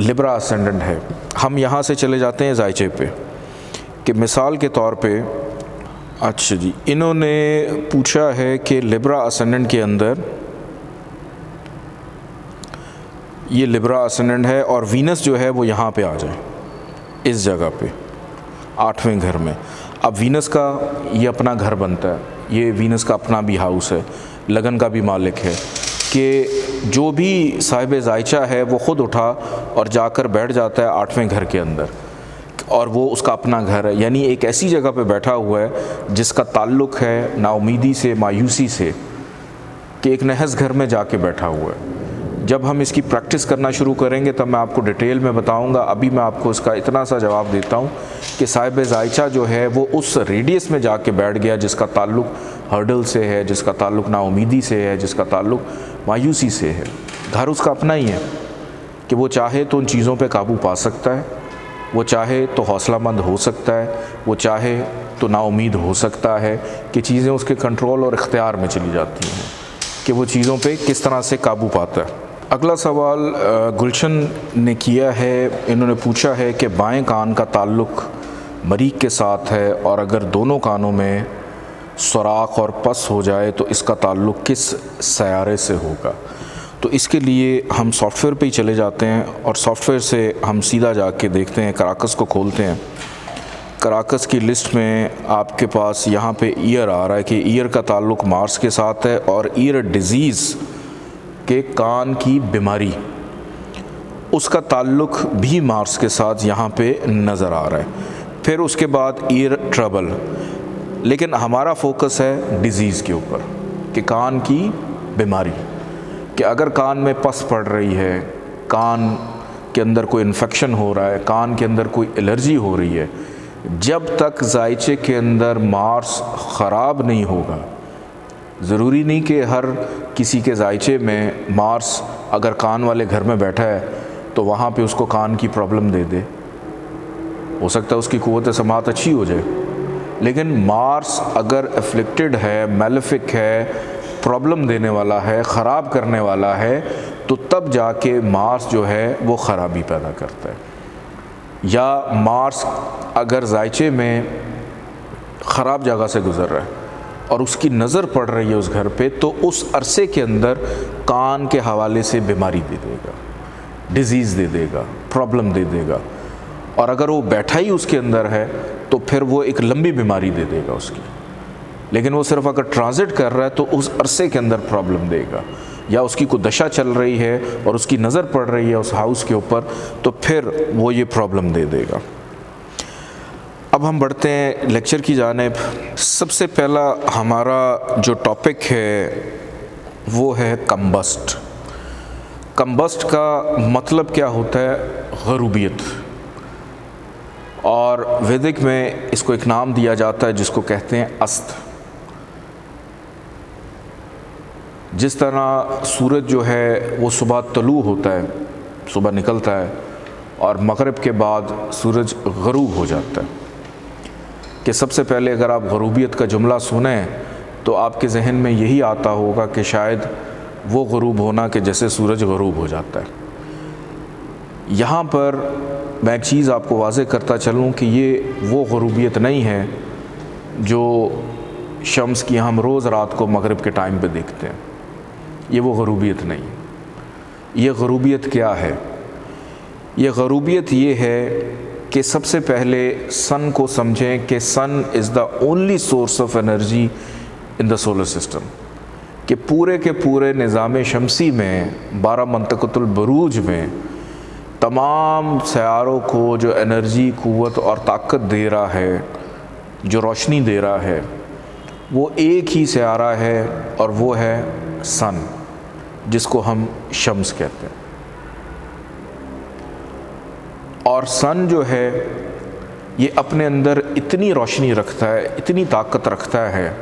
लिब्रा असेंडेंट है, हम यहाँ से चले जाते हैं जायचे पे कि मिसाल के तौर पे, अच्छा जी, इन्होंने पूछा है कि लिब्रा असेंडेंट के अंदर ये लिब्रा असेंडेंट है और वीनस जो है वो यहाँ पे आ जाए इस जगह पे 8वें घर में। अब वीनस का ये अपना घर बनता है, ये वीनस का अपना भी हाउस है, लगन का भी मालिक है कि जो भी साहिब जायचा है वो ख़ुद उठा और जाकर बैठ जाता है 8वें घर के अंदर और वो उसका अपना घर है। यानी एक ऐसी जगह पे बैठा हुआ है जिसका ताल्लुक़ है नाउमीदी से, मायूसी से, कि एक नहस घर में जाके बैठा हुआ है। जब हम इसकी प्रैक्टिस करना शुरू करेंगे तब मैं आपको डिटेल में बताऊंगा। अभी मैं आपको इसका इतना सा जवाब देता हूं कि साहिब जायचा जो है वो उस रेडियस में जाके बैठ गया जिसका ताल्लुक़ हर्डल से है, जिसका ताल्लुक़ नाउमीदी से है, जिसका ताल्लुक़ मायूसी से है। घर उसका अपना ही है कि वो चाहे तो उन चीज़ों पे काबू पा सकता है, वो चाहे तो हौसलामंद हो सकता है, वो चाहे तो नाउमीद हो सकता है कि चीज़ें उसके कंट्रोल और इख्तियार में चली जाती हैं कि वो चीज़ों पे किस तरह से काबू पाता है। अगला सवाल गुलशन ने किया है, इन्होंने पूछा है कि बाएं कान का ताल्लुक़ मरीख के साथ है और अगर दोनों कानों में सुराख और पस हो जाए तो इसका ताल्लुक़ किस सयारे से होगा। तो इसके लिए हम सॉफ्टवेयर पे ही चले जाते हैं और सॉफ्टवेयर से हम सीधा जाके देखते हैं, कराकस को खोलते हैं। कराकस की लिस्ट में आपके पास यहाँ पे ईयर आ रहा है कि ईयर का ताल्लुक़ मार्स के साथ है और ईयर डिज़ीज़ के कान की बीमारी, उसका ताल्लुक़ भी मार्स के साथ यहाँ पे नज़र आ रहा है। फिर उसके बाद ईयर ट्रबल, लेकिन हमारा फोकस है डिज़ीज़ के ऊपर कि कान की बीमारी, कि अगर कान में पस पड़ रही है, कान के अंदर कोई इन्फेक्शन हो रहा है, कान के अंदर कोई एलर्जी हो रही है, जब तक जायचे के अंदर मार्स ख़राब नहीं होगा, ज़रूरी नहीं कि हर किसी के जायचे में मार्स अगर कान वाले घर में बैठा है तो वहाँ पे उसको कान की प्रॉब्लम दे दे, हो सकता है उसकी क़ुव्वत समाअत अच्छी हो जाए। लेकिन मार्स अगर अफ्लिक्टेड है, मेलेफिक है, प्रॉब्लम देने वाला है, ख़राब करने वाला है, तो तब जाके मार्स जो है वो ख़राबी पैदा करता है। या मार्स अगर जायचे में ख़राब जगह से गुज़र रहा है और उसकी नज़र पड़ रही है उस घर पे, तो उस अरसे के अंदर कान के हवाले से बीमारी दे देगा, डिज़ीज़ दे देगा, प्रॉब्लम दे देगा। और अगर वो बैठा ही उसके अंदर है तो फिर वो एक लंबी बीमारी दे देगा उसकी। लेकिन वो सिर्फ अगर ट्रांजिट कर रहा है तो उस अरसे के अंदर प्रॉब्लम देगा, या उसकी कोई दशा चल रही है और उसकी नज़र पड़ रही है उस हाउस के ऊपर, तो फिर वो ये प्रॉब्लम दे देगा। अब हम बढ़ते हैं लेक्चर की जानिब। सबसे पहला हमारा जो टॉपिक है वो है कम्बस्ट। कम्बस्ट का मतलब क्या होता है? ग़रूबियत। और वैदिक में इसको एक नाम दिया जाता है जिसको कहते हैं अस्त। जिस तरह सूरज जो है वो सुबह तलू होता है, सुबह निकलता है, और मगरिब के बाद सूरज ग़रूब हो जाता है, कि सबसे पहले अगर आप ग़रूबियत का जुमला सुने तो आपके जहन में यही आता होगा कि शायद वो ग़रूब होना कि जैसे सूरज ग़रूब हो जाता है। यहाँ पर मैं एक चीज़ आपको वाज़ेह करता चलूँ कि ये वो ग़रूबियत नहीं है जो शम्स की हम रोज़ रात को मगरिब के टाइम पे देखते हैं। ये वो ग़रूबियत नहीं। ये ग़रूबियत क्या है? ये ग़रूबियत ये है कि सबसे पहले सन को समझें कि sun is the only source of energy in the solar system, कि पूरे के पूरे निज़ाम शमसी में 12 मंतक़तुल बुरूज में तमाम सयारों को जो एनर्जी, क़ुव्वत और ताकत दे रहा है, जो रोशनी दे रहा है, वो एक ही सयारा है और वो है सन, जिसको हम शम्स कहते हैं। और सन जो है ये अपने अंदर इतनी रोशनी रखता है, इतनी ताकत रखता है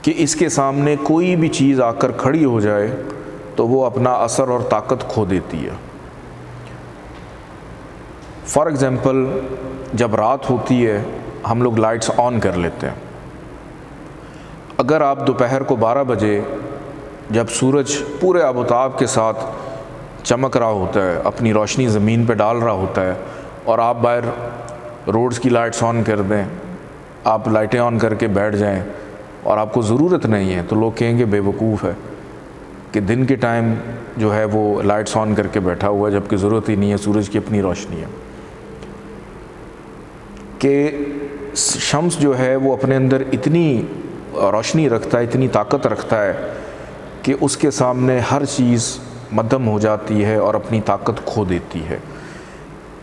कि इसके सामने कोई भी चीज़ आकर खड़ी हो जाए तो वो अपना असर और ताकत खो देती है। फॉर एग्ज़ाम्पल, जब रात होती है हम लोग लाइट्स ऑन कर लेते हैं। अगर आप दोपहर को 12 बजे जब सूरज पूरे आबोताब के साथ चमक रहा होता है, अपनी रोशनी ज़मीन पे डाल रहा होता है, और आप बाहर रोड्स की लाइट्स ऑन कर दें, आप लाइटें ऑन करके बैठ जाएं और आपको ज़रूरत नहीं है, तो लोग कहेंगे बेवकूफ़ है कि दिन के टाइम जो है वो लाइट्स ऑन करके बैठा हुआ है, जबकि ज़रूरत ही नहीं है, सूरज की अपनी रोशनी है। कि शम्स जो है वो अपने अंदर इतनी रोशनी रखता है, इतनी ताकत रखता है कि उसके सामने हर चीज़ मद्धम हो जाती है और अपनी ताकत खो देती है।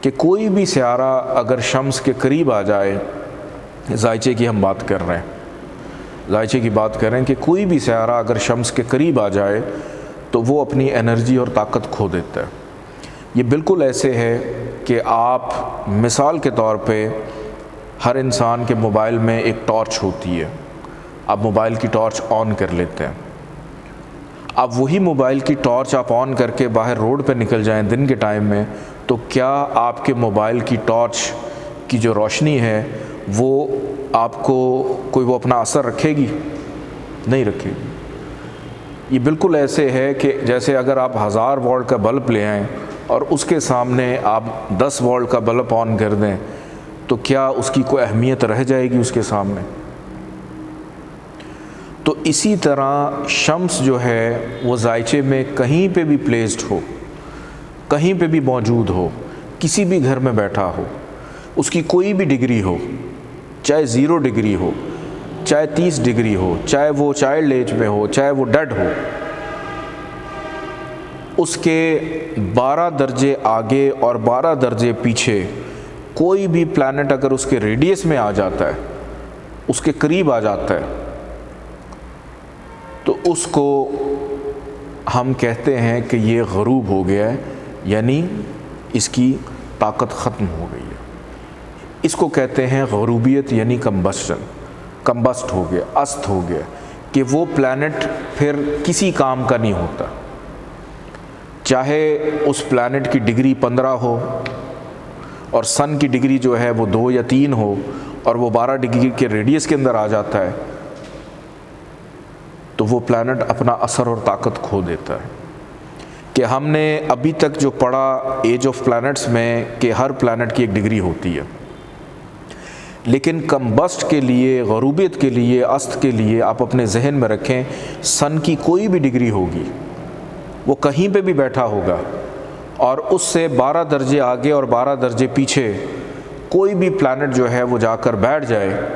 कि कोई भी सयारा अगर शम्स के करीब आ जाए, ज़ायचे की हम बात कर रहे हैं, ज़ायचे की बात कर रहे हैं कि कोई भी सयारा अगर शम्स के करीब आ जाए तो वो अपनी एनर्जी और ताकत खो देता है। ये बिल्कुल ऐसे है कि आप मिसाल के तौर पे हर इंसान के मोबाइल में एक टॉर्च होती है, आप मोबाइल की टॉर्च ऑन कर लेते हैं। आप वही मोबाइल की टॉर्च आप ऑन करके बाहर रोड पे निकल जाएं दिन के टाइम में, तो क्या आपके मोबाइल की टॉर्च की जो रोशनी है वो आपको कोई वो अपना असर रखेगी? नहीं रखेगी। ये बिल्कुल ऐसे है कि जैसे अगर आप 1000 वोल्ट का बल्ब ले आएँ और उसके सामने आप 10 वोल्ट का बल्ब ऑन कर दें, तो क्या उसकी कोई अहमियत रह जाएगी उसके सामने? तो इसी तरह शम्स जो है वो ज़ायचे में कहीं पे भी प्लेस्ड हो, कहीं पे भी मौजूद हो, किसी भी घर में बैठा हो, उसकी कोई भी डिग्री हो, चाहे 0 डिग्री हो, चाहे 30 डिग्री हो, चाहे वो चाइल्ड एज में हो, चाहे वो डेड हो, उसके 12 दर्जे आगे और 12 दर्जे पीछे कोई भी प्लैनेट अगर उसके रेडियस में आ जाता है, उसके करीब आ जाता है, तो उसको हम कहते हैं कि ये ग़रूब हो गया है, यानी इसकी ताकत ख़त्म हो गई है। इसको कहते हैं ग़रूबियत, यानी कम्बस्ट हो गया, अस्त हो गया, कि वो प्लैनेट फिर किसी काम का नहीं होता। चाहे उस प्लैनेट की डिग्री 15 हो और सन की डिग्री जो है वो 2 या 3 हो और वो 12 डिग्री के रेडियस के अंदर आ जाता है, तो वो प्लैनेट अपना असर और ताकत खो देता है। कि हमने अभी तक जो पढ़ा एज ऑफ प्लैनेट्स में कि हर प्लैनेट की एक डिग्री होती है, लेकिन कम्बस्ट के लिए, ग़रूबियत के लिए, अस्त के लिए आप अपने जहन में रखें, सन की कोई भी डिग्री होगी, वो कहीं पे भी बैठा होगा और उससे 12 दर्जे आगे और 12 दर्जे पीछे कोई भी प्लैनेट जो है वो जाकर बैठ जाए,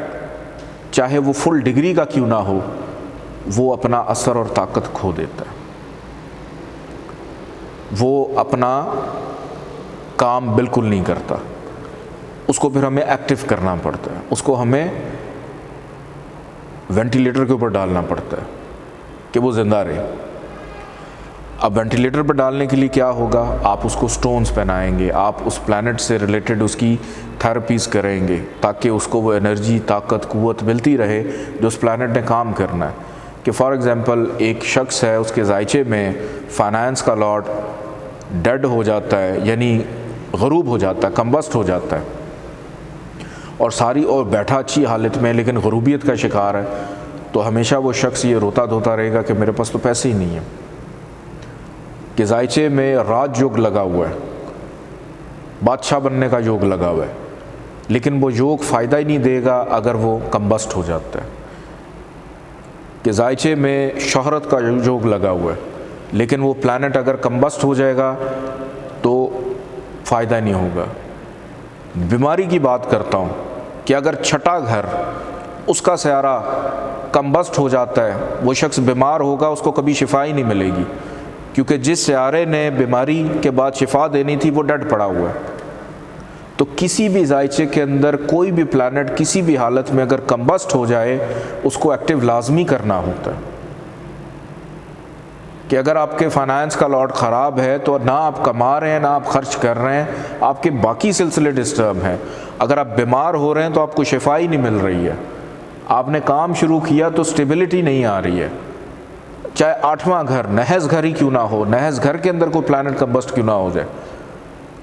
चाहे वो फुल डिग्री का क्यों ना हो, वो अपना असर और ताकत खो देता है। वो अपना काम बिल्कुल नहीं करता, उसको फिर हमें एक्टिव करना पड़ता है, उसको हमें वेंटिलेटर के ऊपर डालना पड़ता है कि वो ज़िंदा रहे। अब वेंटिलेटर पर डालने के लिए क्या होगा? आप उसको स्टोन्स पहनाएंगे, आप उस प्लैनेट से रिलेटेड उसकी थेरेपीज़ करेंगे ताकि उसको वो एनर्जी, ताकत, क़ुव्वत मिलती रहे जो उस प्लैनेट ने काम करना है। कि फ़ॉर एग्ज़ाम्पल एक शख्स है, उसके ज़ायचे में फाइनेंस का लॉर्ड डेड हो जाता है, यानी ग़रूब हो जाता है, कम्बस्ट हो जाता है, और बैठा अच्छी हालत में लेकिन ग़रूबियत का शिकार है, तो हमेशा वो शख्स ये रोता धोता रहेगा कि मेरे पास तो पैसे ही नहीं है। कि ज़ायचे में राज योग लगा हुआ है, बादशाह बनने का योग लगा हुआ है, लेकिन वो योग फ़ायदा ही नहीं देगा अगर वो कम्बस्ट हो जाता है। कि ज़ायचे में शोहरत का योग लगा हुआ है, लेकिन वो प्लैनेट अगर कम्बस्ट हो जाएगा तो फ़ायदा नहीं होगा। बीमारी की बात करता हूँ कि अगर छठा घर उसका सयारा कम्बस्ट हो जाता है, वो शख्स बीमार होगा, उसको कभी शिफा ही नहीं मिलेगी, क्योंकि जिस सयारे ने बीमारी के बाद शिफा देनी थी वो डेड पड़ा हुआ है। तो किसी भी जायचे के अंदर कोई भी प्लैनेट किसी भी हालत में अगर कम्बस्ट हो जाए, उसको एक्टिव लाजमी करना होता है। कि अगर आपके फाइनेंस का लॉट ख़राब है तो ना आप कमा रहे हैं, ना आप खर्च कर रहे हैं, आपके बाकी सिलसिले डिस्टर्ब हैं। अगर आप बीमार हो रहे हैं तो आपको शिफा ही नहीं मिल रही है। आपने काम शुरू किया तो स्टेबिलिटी नहीं आ रही है। चाहे 8वां घर नहज घर ही क्यों ना हो, नहज घर के अंदर कोई प्लैनेट कम्बस्ट क्यों ना हो जाए,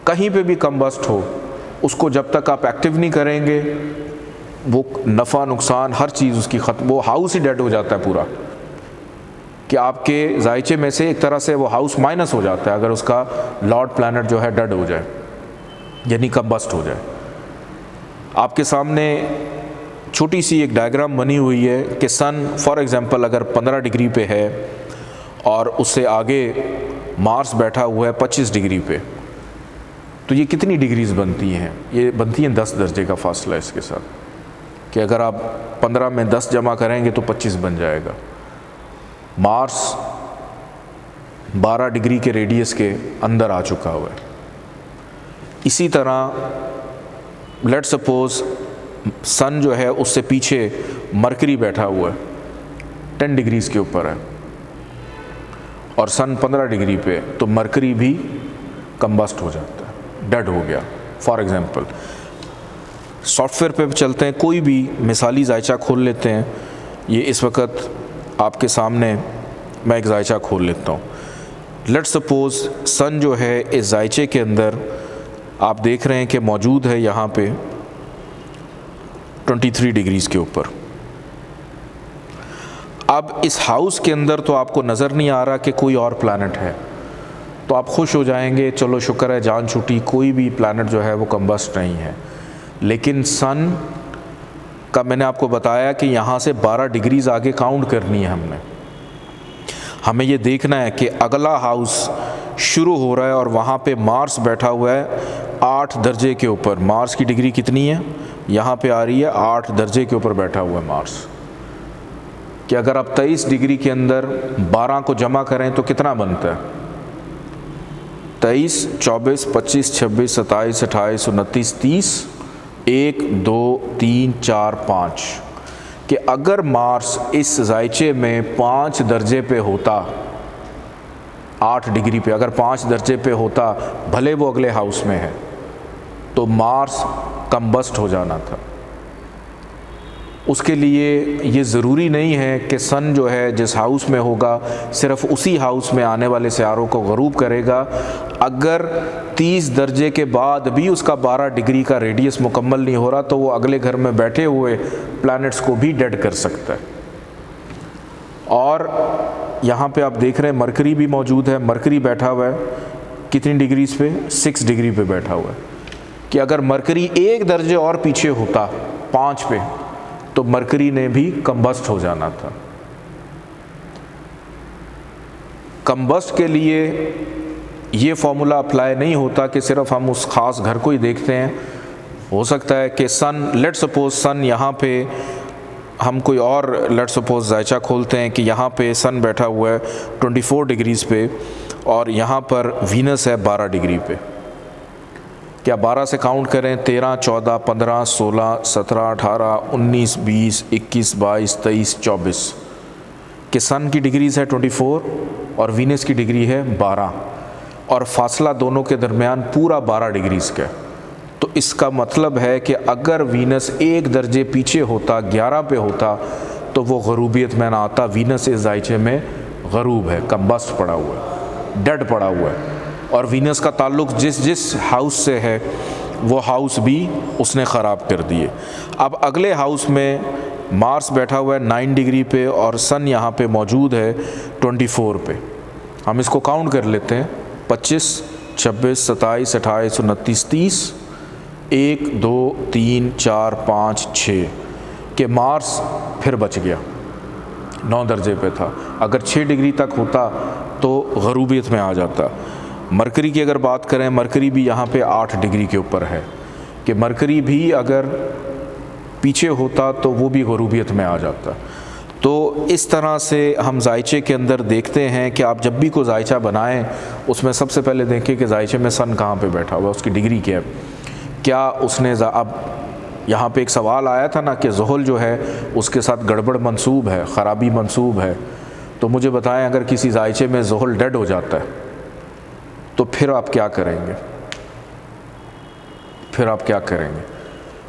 कहीं पे भी कम्बस्ट हो, उसको जब तक आप एक्टिव नहीं करेंगे वो नफ़ा नुकसान हर चीज़ उसकी ख़त्म, वो हाउस ही डेड हो जाता है पूरा। कि आपके जायचे में से एक तरह से वो हाउस माइनस हो जाता है अगर उसका लॉर्ड प्लैनेट जो है डेड हो जाए, यानी कम्बस्ट हो जाए। आपके सामने छोटी सी एक डायग्राम बनी हुई है कि सन फॉर एग्ज़ाम्पल अगर 15 डिग्री पे है और उससे आगे मार्स बैठा हुआ है 25 डिग्री पे, तो ये कितनी डिग्रीज़ बनती हैं? ये बनती हैं 10 दर्जे का फासला इसके साथ, कि अगर आप 15 में 10 जमा करेंगे तो 25 बन जाएगा। मार्स 12 डिग्री के रेडियस के अंदर आ चुका हुआ है। इसी तरह लेट्स सपोज सन जो है उससे पीछे मरकरी बैठा हुआ है, 10 डिग्रीज़ के ऊपर है, और सन 15 डिग्री पे, तो मरकरी भी कम्बस्ट हो जाता है, डेड हो गया। फॉर एग्ज़ाम्पल सॉफ्टवेयर पे चलते हैं, कोई भी मिसाली जायचा खोल लेते हैं। ये इस वक्त आपके सामने मैं एक जायचा खोल लेता हूँ। लेट्स सपोज सन जो है इस जायचे के अंदर आप देख रहे हैं कि मौजूद है यहाँ पे 23 डिग्रीज़ के ऊपर। अब इस हाउस के अंदर तो आपको नज़र नहीं आ रहा कि कोई और प्लैनेट है, तो आप खुश हो जाएंगे, चलो शुक्र है जान छूटी, कोई भी प्लैनेट जो है वो कम्बस्ट नहीं है। लेकिन सन का मैंने आपको बताया कि यहाँ से 12 डिग्रीज़ आगे काउंट करनी है हमने। हमें ये देखना है कि अगला हाउस शुरू हो रहा है और वहाँ पे मार्स बैठा हुआ है 8 दर्जे के ऊपर। मार्स की डिग्री कितनी है? यहाँ पे आ रही है 8 दर्जे के ऊपर बैठा हुआ है मार्स। कि अगर आप 23 डिग्री के अंदर 12 को जमा करें तो कितना बनता है? 23, 24, 25, 26, 27, 28, 29, 30, 1, 2, 3, 4, 5। कि अगर मार्स इस जायचे में 5 दर्जे पे होता, 8 डिग्री पे अगर 5 दर्जे पे होता, भले वो अगले हाउस में है, तो मार्स कम्बस्ट हो जाना था। उसके लिए ये ज़रूरी नहीं है कि सन जो है जिस हाउस में होगा सिर्फ़ उसी हाउस में आने वाले सियारों को गरूब करेगा। अगर 30 दर्जे के बाद भी उसका 12 डिग्री का रेडियस मुकम्मल नहीं हो रहा, तो वो अगले घर में बैठे हुए प्लैनेट्स को भी डेड कर सकता है। और यहाँ पे आप देख रहे हैं मरकरी भी मौजूद है। मरकरी बैठा हुआ है कितनी डिग्रीज़ पे? 6 डिग्री पे बैठा हुआ है। कि अगर मरकरी 1 दर्जे और पीछे होता 5 पे, तो मरकरी ने भी कम्बस्ट हो जाना था। कम्बस्ट के लिए ये फॉर्मूला अप्लाई नहीं होता कि सिर्फ हम उस ख़ास घर को ही देखते हैं। हो सकता है कि सन, लेट सपोज सन यहाँ पे हम कोई और लेट सपोज जायचा खोलते हैं कि यहाँ पे सन बैठा हुआ है 24 डिग्रीज़ पे और यहाँ पर वीनस है 12 डिग्री पे। क्या 12 से काउंट करें? 13, 14, 15, 16, 17, 18, 19, 20, 21, 22, 23, 24 कि सन की डिग्रीज़ है 24 और वीनस की डिग्री है 12 और फासला दोनों के दरमियान पूरा 12 डिग्रीज़ का। तो इसका मतलब है कि अगर वीनस 1 दर्जे पीछे होता, 11 पे होता, तो वो गरूबियत में ना आता। वीनस इस जायचे में गरूब है, कम्बस्ट पड़ा हुआ है, डेड पड़ा हुआ है। और वीनस का ताल्लुक़ जिस हाउस से है वो हाउस भी उसने ख़राब कर दिए। अब अगले हाउस में मार्स बैठा हुआ है 9 डिग्री पे और सन यहाँ पे मौजूद है 24 पे। हम इसको काउंट कर लेते हैं 25, 26, 27, 28, 29, 30, 1, 2, 3, 4, 5, 6 कि मार्स फिर बच गया, 9 दर्जे पे था। अगर 6 डिग्री तक होता तो गरूबियत में आ जाता। मरकरी की अगर बात करें, मरकरी भी यहाँ पे 8 डिग्री के ऊपर है, कि मरकरी भी अगर पीछे होता तो वो भी गरूबियत में आ जाता। तो इस तरह से हम जायचे के अंदर देखते हैं कि आप जब भी कोई जायचा बनाएं उसमें सबसे पहले देखें कि जायचे में सन कहाँ पे बैठा हुआ, उसकी डिग्री क्या है, क्या उसने अब यहाँ पे एक सवाल आया था ना कि ज़ुहल जो है उसके साथ गड़बड़ मंसूब है, ख़राबी मंसूब है, तो मुझे बताएं अगर किसी जायचे में ज़ुहल डेड हो जाता है तो फिर आप क्या करेंगे, फिर आप क्या करेंगे।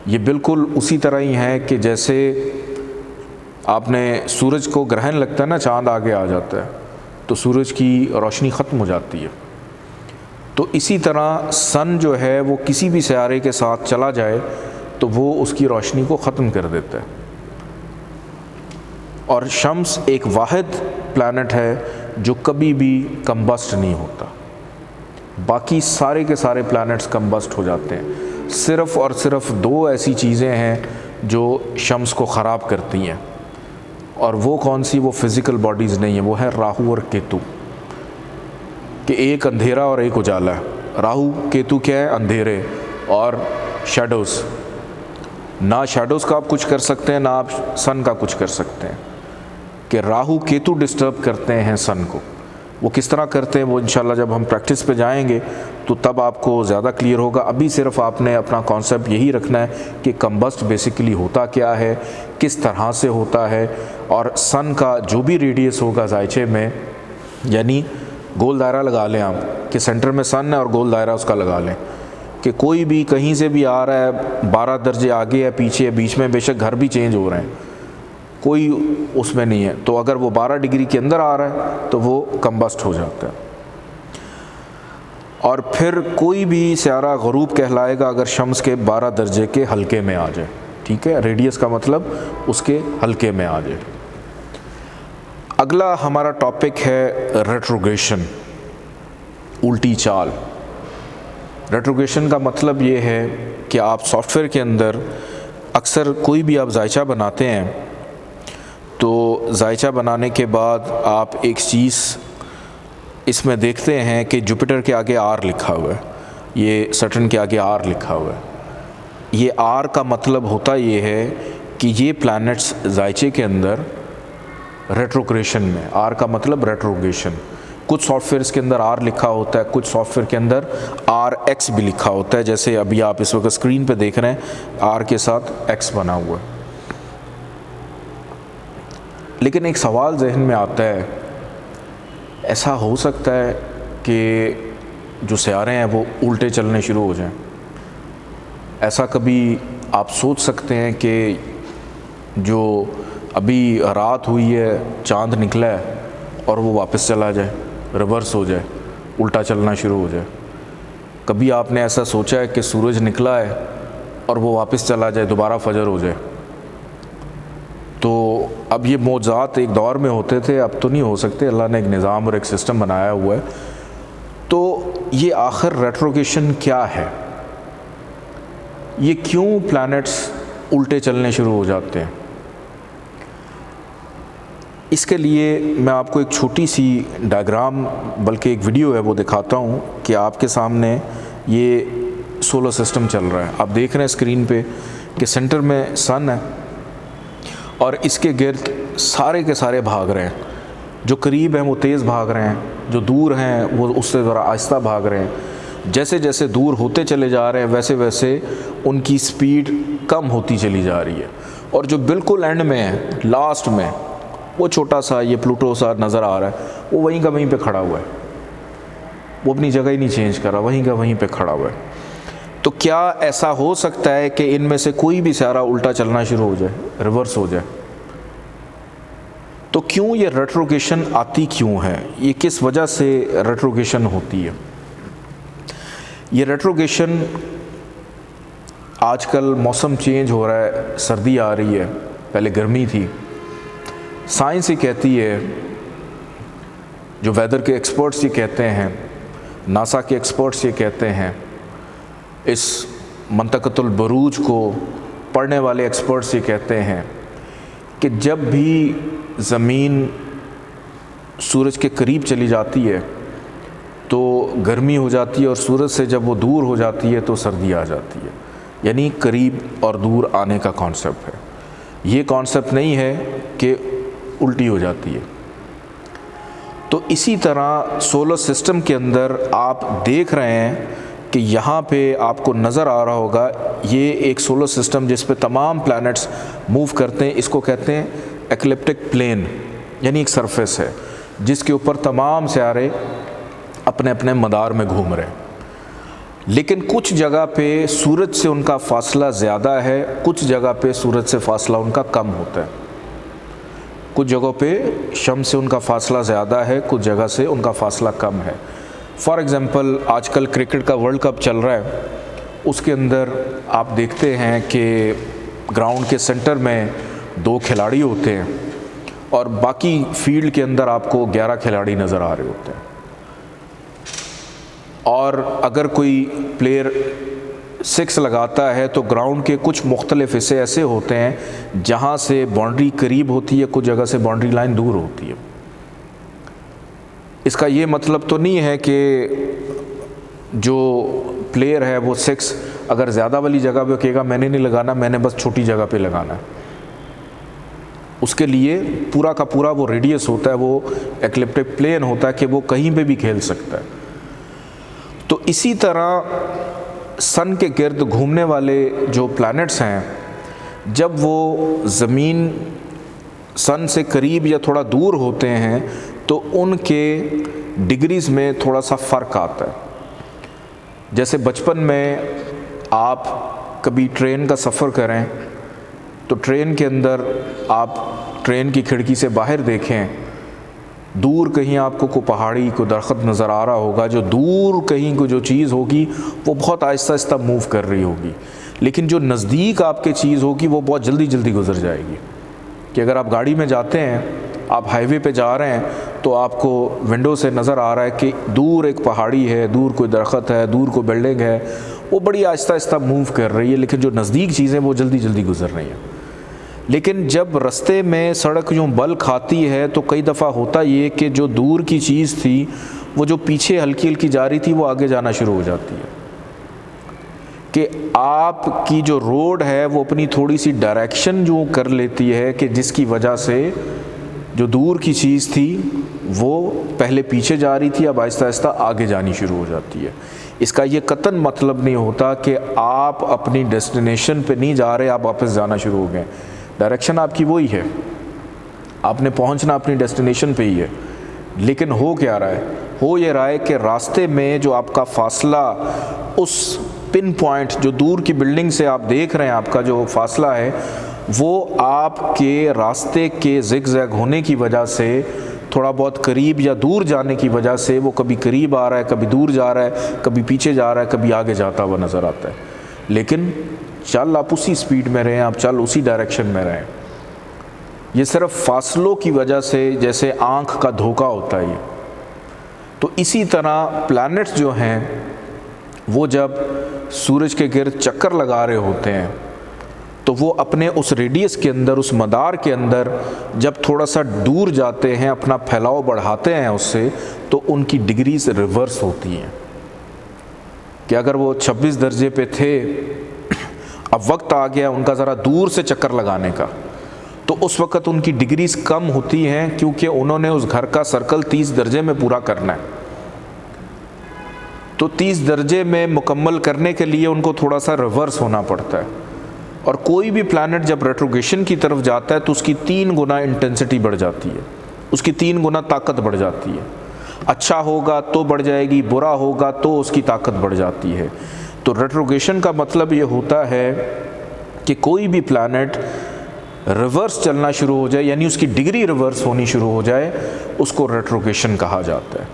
ये बिल्कुल उसी तरह ही है कि जैसे आपने सूरज को ग्रहण लगता है ना, चाँद आगे आ जाता है तो सूरज की रोशनी ख़त्म हो जाती है, तो इसी तरह सन जो है वो किसी भी सियारे के साथ चला जाए तो वो उसकी रोशनी को ख़त्म कर देता है। और शम्स एक वाहिद प्लैनेट है जो कभी भी कम्बस्ट नहीं होता, बाकी सारे के सारे प्लैनेट्स कम्बस्ट हो जाते हैं। सिर्फ़ और सिर्फ 2 ऐसी चीज़ें हैं जो शम्स को ख़राब करती हैं, और वो कौन सी, वो फ़िज़िकल बॉडीज़ नहीं है, वो है राहु और केतु, कि एक अंधेरा और एक उजाला है। राहु केतु क्या है, अंधेरे और शेडोज़। ना शेडोज़ का आप कुछ कर सकते हैं, ना आप सन का कुछ कर सकते हैं, कि राहु केतु डिस्टर्ब करते हैं सन को। वो किस तरह करते हैं वो इंशाल्लाह जब हम प्रैक्टिस पे जाएंगे तो तब आपको ज़्यादा क्लियर होगा। अभी सिर्फ आपने अपना कॉन्सेप्ट यही रखना है कि कम्बस्ट बेसिकली होता क्या है, किस तरह से होता है, और सन का जो भी रेडियस होगा जायचे में, यानी गोल दायरा लगा लें आप कि सेंटर में सन है और गोल दायरा उसका लगा लें, कि कोई भी कहीं से भी आ रहा है, 12 दर्जे आगे या पीछे है, बीच में बेशक घर भी चेंज हो रहे हैं, कोई उसमें नहीं है, तो अगर वो 12 डिग्री के अंदर आ रहा है तो वो कम्बस्ट हो जाता है। और फिर कोई भी स्यारा गरूब कहलाएगा अगर शम्स के 12 दर्जे के हल्के में आ जाए, ठीक है, रेडियस का मतलब उसके हल्के में आ जाए। अगला हमारा टॉपिक है रेट्रोग्रेशन, उल्टी चाल। रेट्रोग्रेशन का मतलब ये है कि आप सॉफ्टवेयर के अंदर अक्सर कोई भी आप जायचा बनाते हैं तो जायचा बनाने के बाद आप एक चीज़ इसमें देखते हैं कि जुपिटर के आगे आर लिखा हुआ है, ये सटर्न के आगे आर लिखा हुआ है। ये आर का मतलब होता ये है कि ये प्लैनेट्स जायचे के अंदर रेट्रोग्रेशन में, आर का मतलब रेट्रोग्रेशन। कुछ सॉफ्टवेयर्स के अंदर आर लिखा होता है, कुछ सॉफ्टवेयर के अंदर आर एक्स भी लिखा होता है, जैसे अभी आप इस वक्त स्क्रीन पे देख रहे हैं आर के साथ एक्स बना हुआ है। लेकिन एक सवाल जहन में आता है, ऐसा हो सकता है कि जो सियारे हैं वो उल्टे चलने शुरू हो जाएं? ऐसा कभी आप सोच सकते हैं कि जो अभी रात हुई है, चांद निकला है और वो वापस चला जाए, रिवर्स हो जाए, उल्टा चलना शुरू हो जाए? कभी आपने ऐसा सोचा है कि सूरज निकला है और वो वापस चला जाए, दोबारा फजर हो जाए? तो अब ये मौज़ात एक दौर में होते थे, अब तो नहीं हो सकते, अल्लाह ने एक निज़ाम और एक सिस्टम बनाया हुआ है। तो ये आखिर रेट्रोग्रेशन क्या है, ये क्यों प्लैनेट्स उल्टे चलने शुरू हो जाते हैं? इसके लिए मैं आपको एक छोटी सी डायग्राम, बल्कि एक वीडियो है वो दिखाता हूँ कि आपके सामने ये सोलर सिस्टम चल रहा है। आप देख रहे हैं स्क्रीन पे कि सेंटर में सन है और इसके गिर्द सारे के सारे भाग रहे हैं। जो करीब हैं वो तेज़ भाग रहे हैं, जो दूर हैं वो उससे ज़रा आहिस्ता भाग रहे हैं। जैसे जैसे दूर होते चले जा रहे हैं वैसे वैसे उनकी स्पीड कम होती चली जा रही है। और जो बिल्कुल एंड में है, लास्ट में, वो छोटा सा ये प्लूटो सा नज़र आ रहा है, वो वहीं का वहीं पे खड़ा हुआ है, वो अपनी जगह ही नहीं चेंज कर रहा, वहीं का वहीं पे खड़ा हुआ है। तो क्या ऐसा हो सकता है कि इनमें से कोई भी सियारा उल्टा चलना शुरू हो जाए, रिवर्स हो जाए? तो क्यों ये रेट्रोग्रेशन आती क्यों है, ये किस वजह से रेट्रोग्रेशन होती है? ये रेट्रोग्रेशन, आजकल मौसम चेंज हो रहा है, सर्दी आ रही है, पहले गर्मी थी। साइंस ये कहती है, जो वेदर के एक्सपर्ट्स ये कहते हैं, नासा के एक्सपर्ट्स ये कहते हैं, इस मंतक़तुल बुरूज को पढ़ने वाले एक्सपर्ट्स ये कहते हैं कि जब भी ज़मीन सूरज के करीब चली जाती है तो गर्मी हो जाती है और सूरज से जब वो दूर हो जाती है तो सर्दी आ जाती है, यानी करीब और दूर आने का कॉन्सेप्ट है। ये कॉन्सेप्ट नहीं है कि उल्टी हो जाती है। तो इसी तरह सोलर सिस्टम के अंदर आप देख रहे हैं कि यहाँ पे आपको नज़र आ रहा होगा, ये एक सोलर सिस्टम जिस पे तमाम प्लैनेट्स मूव करते हैं, इसको कहते हैं एक्लिप्टिक प्लेन, यानी एक सरफेस है जिसके ऊपर तमाम सितारे अपने अपने मदार में घूम रहे हैं। लेकिन कुछ जगह पे सूरज से उनका फ़ासला ज़्यादा है, कुछ जगह पे सूरज से फ़ासला उनका कम होता है। कुछ जगहों पे शम्स से उनका फ़ासला ज़्यादा है, कुछ जगह से उनका फ़ासला कम है। फॉर एग्ज़ाम्पल आजकल क्रिकेट का वर्ल्ड कप चल रहा है, उसके अंदर आप देखते हैं कि ग्राउंड के सेंटर में 2 खिलाड़ी होते हैं और बाकी फील्ड के अंदर आपको 11 खिलाड़ी नज़र आ रहे होते हैं। और अगर कोई प्लेयर 6 लगाता है तो ग्राउंड के कुछ मुख्तलिफ हिस्से ऐसे होते हैं जहाँ से बाउंड्री करीब होती है, कुछ जगह से बाउंड्री लाइन दूर होती है। इसका ये मतलब तो नहीं है कि जो प्लेयर है वो 6 अगर ज़्यादा वाली जगह पे कहेगा मैंने नहीं लगाना, मैंने बस छोटी जगह पे लगाना है। उसके लिए पूरा का पूरा वो रेडियस होता है, वो एक्लिप्टिक प्लेन होता है कि वो कहीं पे भी खेल सकता है। तो इसी तरह सन के गिर्द घूमने वाले जो प्लैनेट्स हैं, जब वो ज़मीन सन से करीब या थोड़ा दूर होते हैं तो उनके डिग्रीज़ में थोड़ा सा फ़र्क आता है। जैसे बचपन में आप कभी ट्रेन का सफ़र करें तो ट्रेन के अंदर आप ट्रेन की खिड़की से बाहर देखें, दूर कहीं आपको कोई पहाड़ी, कोई दरख्त नज़र आ रहा होगा, जो दूर कहीं को जो चीज़ होगी वो बहुत आहिस्ता आहिस्ता मूव कर रही होगी, लेकिन जो नज़दीक आपके चीज़ होगी वो बहुत जल्दी जल्दी गुजर जाएगी। कि अगर आप गाड़ी में जाते हैं, आप हाईवे पे जा रहे हैं तो आपको विंडो से नज़र आ रहा है कि दूर एक पहाड़ी है, दूर कोई दरख्त है, दूर कोई बिल्डिंग है, वो बड़ी आहिस्ता आहिस्ता मूव कर रही है, लेकिन जो नज़दीक चीज़ें वो जल्दी जल्दी गुजर रही हैं। लेकिन जब रास्ते में सड़क यूँ बल खाती है तो कई दफ़ा होता ये कि जो दूर की चीज़ थी वो जो पीछे हल्की हल्की जा रही थी वो आगे जाना शुरू हो जाती है। कि आपकी जो रोड है वो अपनी थोड़ी सी डायरेक्शन जो कर लेती है कि जिसकी वजह से जो दूर की चीज़ थी वो पहले पीछे जा रही थी, अब आहिस्ता आहिस्ता आगे जानी शुरू हो जाती है। इसका ये कतन मतलब नहीं होता कि आप अपनी डेस्टिनेशन पे नहीं जा रहे, आप वापस जाना शुरू हो गए। डायरेक्शन आपकी वही है, आपने पहुंचना अपनी डेस्टिनेशन पे ही है। लेकिन हो क्या रहा है? हो ये रहा है कि रास्ते में जो आपका फ़ासला, उस पिन पॉइंट जो दूर की बिल्डिंग से आप देख रहे हैं, आपका जो फ़ासला है वो आपके रास्ते के ज़िग-ज़ैग होने की वजह से, थोड़ा बहुत करीब या दूर जाने की वजह से वो कभी करीब आ रहा है, कभी दूर जा रहा है, कभी पीछे जा रहा है, कभी आगे जाता हुआ नज़र आता है। लेकिन चल आप उसी स्पीड में रहें, आप चल उसी डायरेक्शन में रहें। ये सिर्फ फासलों की वजह से जैसे आँख का धोखा होता है ये। तो इसी तरह प्लैनेट्स जो हैं वो जब सूरज के गिर्द चक्कर लगा रहे होते हैं तो वो अपने उस रेडियस के अंदर, उस मदार के अंदर जब थोड़ा सा दूर जाते हैं, अपना फैलाव बढ़ाते हैं उससे, तो उनकी डिग्रीज रिवर्स होती हैं। कि अगर वो 26 दर्जे पे थे, अब वक्त आ गया उनका ज़रा दूर से चक्कर लगाने का, तो उस वक़्त उनकी डिग्रीज कम होती हैं क्योंकि उन्होंने उस घर का सर्कल 30 दर्जे में पूरा करना है। तो 30 दर्जे में मुकम्मल करने के लिए उनको थोड़ा सा रिवर्स होना पड़ता है। और कोई भी प्लैनेट जब रेट्रोग्रेशन की तरफ जाता है तो उसकी 3 गुना इंटेंसिटी बढ़ जाती है, उसकी 3 गुना ताकत बढ़ जाती है। अच्छा होगा तो बढ़ जाएगी, बुरा होगा तो उसकी ताकत बढ़ जाती है। तो रेट्रोग्रेशन का मतलब ये होता है कि कोई भी प्लैनेट रिवर्स चलना शुरू हो जाए, यानी उसकी डिग्री रिवर्स होनी शुरू हो जाए, उसको रेट्रोग्रेशन कहा जाता है।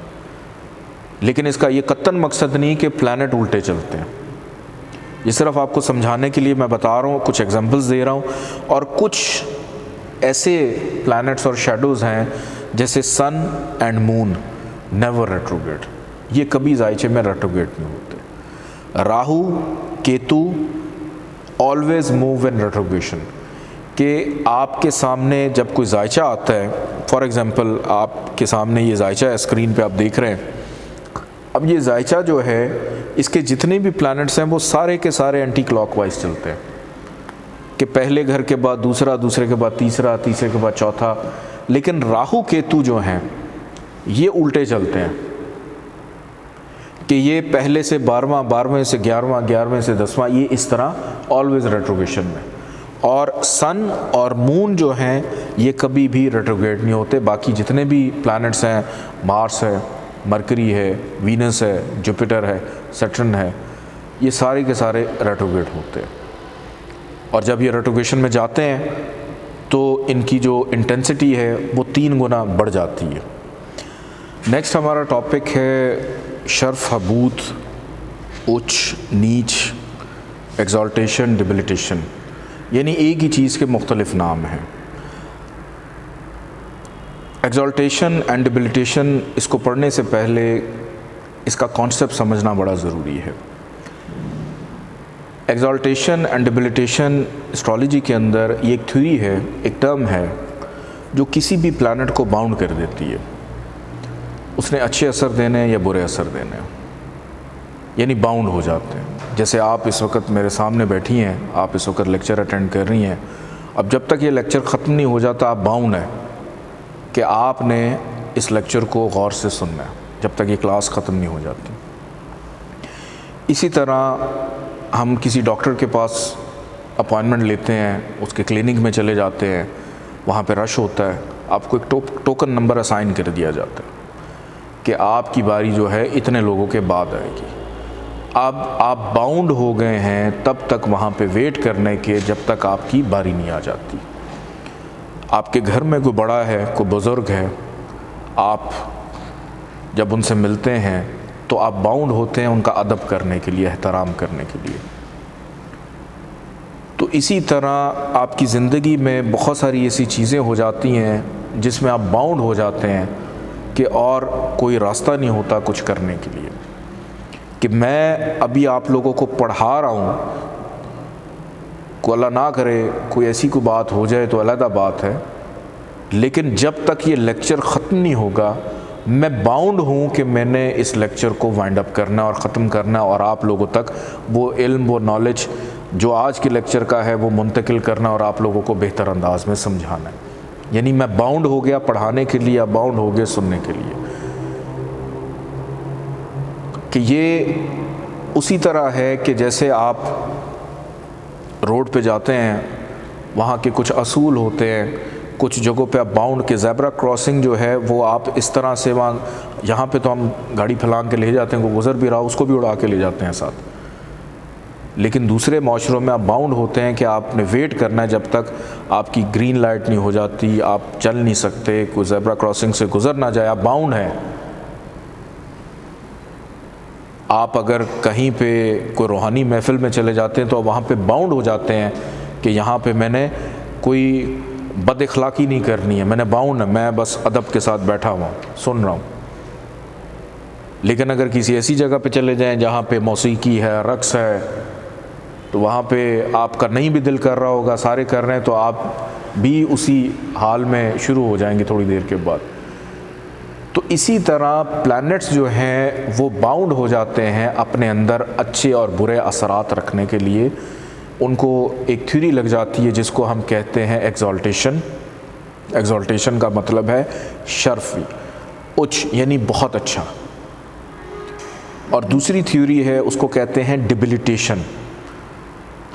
लेकिन इसका ये कतन मकसद नहीं कि प्लैनेट उल्टे चलते हैं। ये सिर्फ आपको समझाने के लिए मैं बता रहा हूँ, कुछ एग्जांपल्स दे रहा हूँ। और कुछ ऐसे प्लैनेट्स और शैडोज़ हैं जैसे सन एंड मून, नेवर रेट्रोग्रेड, ये कभी जायचे में रेट्रोग्रेड नहीं होते। Rahu, Ketu always move in retrogression. कि आपके सामने जब कोई जायचा आता है, फॉर एग्ज़ाम्पल आपके सामने ये जायचा है, स्क्रीन पे आप देख रहे हैं, अब ये जायचा जो है, इसके जितने भी प्लैनेट्स हैं वो सारे के सारे एंटी क्लॉकवाइज चलते हैं कि पहले घर के बाद दूसरा, दूसरे के बाद तीसरा, तीसरे के बाद चौथा। लेकिन राहु केतु जो हैं ये उल्टे चलते हैं कि ये पहले से 12वां, 12वें से 11वां, 11वें से 10वां, ये इस तरह ऑलवेज रेट्रोगेशन में। और सन और मून जो हैं ये कभी भी रेट्रोग्रेड नहीं होते। बाकी जितने भी प्लैनेट्स हैं, मार्स है, मरकरी है, वीनस है, जुपिटर है, सैटर्न है, ये सारे के सारे रेट्रोग्रेड होते हैं। और जब ये रेट्रोगेशन में जाते हैं तो इनकी जो इंटेंसिटी है वो 3 गुना बढ़ जाती है। नेक्स्ट हमारा टॉपिक है शर्फ, हबूत, उच्च, नीच, एक्सॉल्टेशन, डिबिलिटेशन, यानी एक ही चीज़ के मुख्तलिफ नाम हैं। एक्सॉल्टेशन एंड डिबिलिटेशन, इसको पढ़ने से पहले इसका कॉन्सेप्ट समझना बड़ा ज़रूरी है। एक्सॉल्टेशन एंड डिबिलिटेशन एस्ट्रोलॉजी के अंदर ये एक थ्योरी है, एक टर्म है जो किसी भी प्लैनेट को बाउंड कर देती है। उसने अच्छे असर देने हैं या बुरे असर देने हैं, यानी बाउंड हो जाते हैं। जैसे आप इस वक्त मेरे सामने बैठी हैं, आप इस वक्त लेक्चर अटेंड कर रही हैं। अब जब तक ये लेक्चर ख़त्म नहीं हो जाता आप बाउंड हैं कि आपने इस लेक्चर को गौर से सुनना है जब तक ये क्लास ख़त्म नहीं हो जाती। इसी तरह हम किसी डॉक्टर के पास अपॉइंटमेंट लेते हैं, उसके क्लिनिक में चले जाते हैं, वहाँ पे रश होता है, आपको एक टोकन नंबर असाइन कर दिया जाता है कि आपकी बारी जो है इतने लोगों के बाद आएगी। अब आप बाउंड हो गए हैं तब तक वहाँ पे वेट करने के जब तक आपकी बारी नहीं आ जाती। आपके घर में कोई बड़ा है, कोई बुज़ुर्ग है, आप जब उनसे मिलते हैं तो आप बाउंड होते हैं उनका अदब करने के लिए, एहतराम करने के लिए। तो इसी तरह आपकी ज़िंदगी में बहुत सारी ऐसी चीज़ें हो जाती हैं जिसमें आप बाउंड हो जाते हैं कि और कोई रास्ता नहीं होता कुछ करने के लिए। कि मैं अभी आप लोगों को पढ़ा रहा हूँ, को अल्लाह ना करे कोई ऐसी कोई बात हो जाए तो अलग बात है, लेकिन जब तक ये लेक्चर ख़त्म नहीं होगा मैं बाउंड हूँ कि मैंने इस लेक्चर को वाइंड अप करना और ख़त्म करना और आप लोगों तक वो इल्म, वो नॉलेज जो आज के लेक्चर का है वो मुंतकिल करना और आप लोगों को बेहतर अंदाज में समझाना है। यानी मैं बाउंड हो गया पढ़ाने के लिए, बाउंड हो गया सुनने के लिए। कि ये उसी तरह है कि जैसे आप रोड पे जाते हैं, वहाँ के कुछ असूल होते हैं, कुछ जगहों पे आप बाउंड के ज़ेब्रा क्रॉसिंग जो है वो आप इस तरह से वहाँ, यहाँ पे तो हम गाड़ी फैलान के ले जाते हैं, कोई गुज़र भी रहा उसको भी उड़ा के ले जाते हैं साथ। लेकिन दूसरे माशरों में आप बाउंड होते हैं कि आपने वेट करना है जब तक आपकी ग्रीन लाइट नहीं हो जाती, आप चल नहीं सकते, कोई ज़ेब्रा क्रॉसिंग से गुज़र ना जाए, आप बाउंड हैं। आप अगर कहीं पे कोई रूहानी महफ़िल में चले जाते हैं तो वहाँ पे बाउंड हो जाते हैं कि यहाँ पे मैंने कोई बदअखलाक़ी नहीं करनी है, मैंने बाउंड है, मैं बस अदब के साथ बैठा हुआ सुन रहा हूँ। लेकिन अगर किसी ऐसी जगह पे चले जाएं जहाँ पे मौसीकी है, रक़्स है, तो वहाँ पे आपका नहीं भी दिल कर रहा होगा, सारे कर रहे हैं तो आप भी उसी हाल में शुरू हो जाएंगे थोड़ी देर के बाद। तो इसी तरह प्लैनेट्स जो हैं वो बाउंड हो जाते हैं अपने अंदर अच्छे और बुरे असरात रखने के लिए। उनको एक थ्योरी लग जाती है जिसको हम कहते हैं एक्सॉल्टेशन। एक्सॉल्टेशन का मतलब है शर्फ़ी, उच्च, यानी बहुत अच्छा। और दूसरी थ्योरी है उसको कहते हैं डिबिलिटेशन,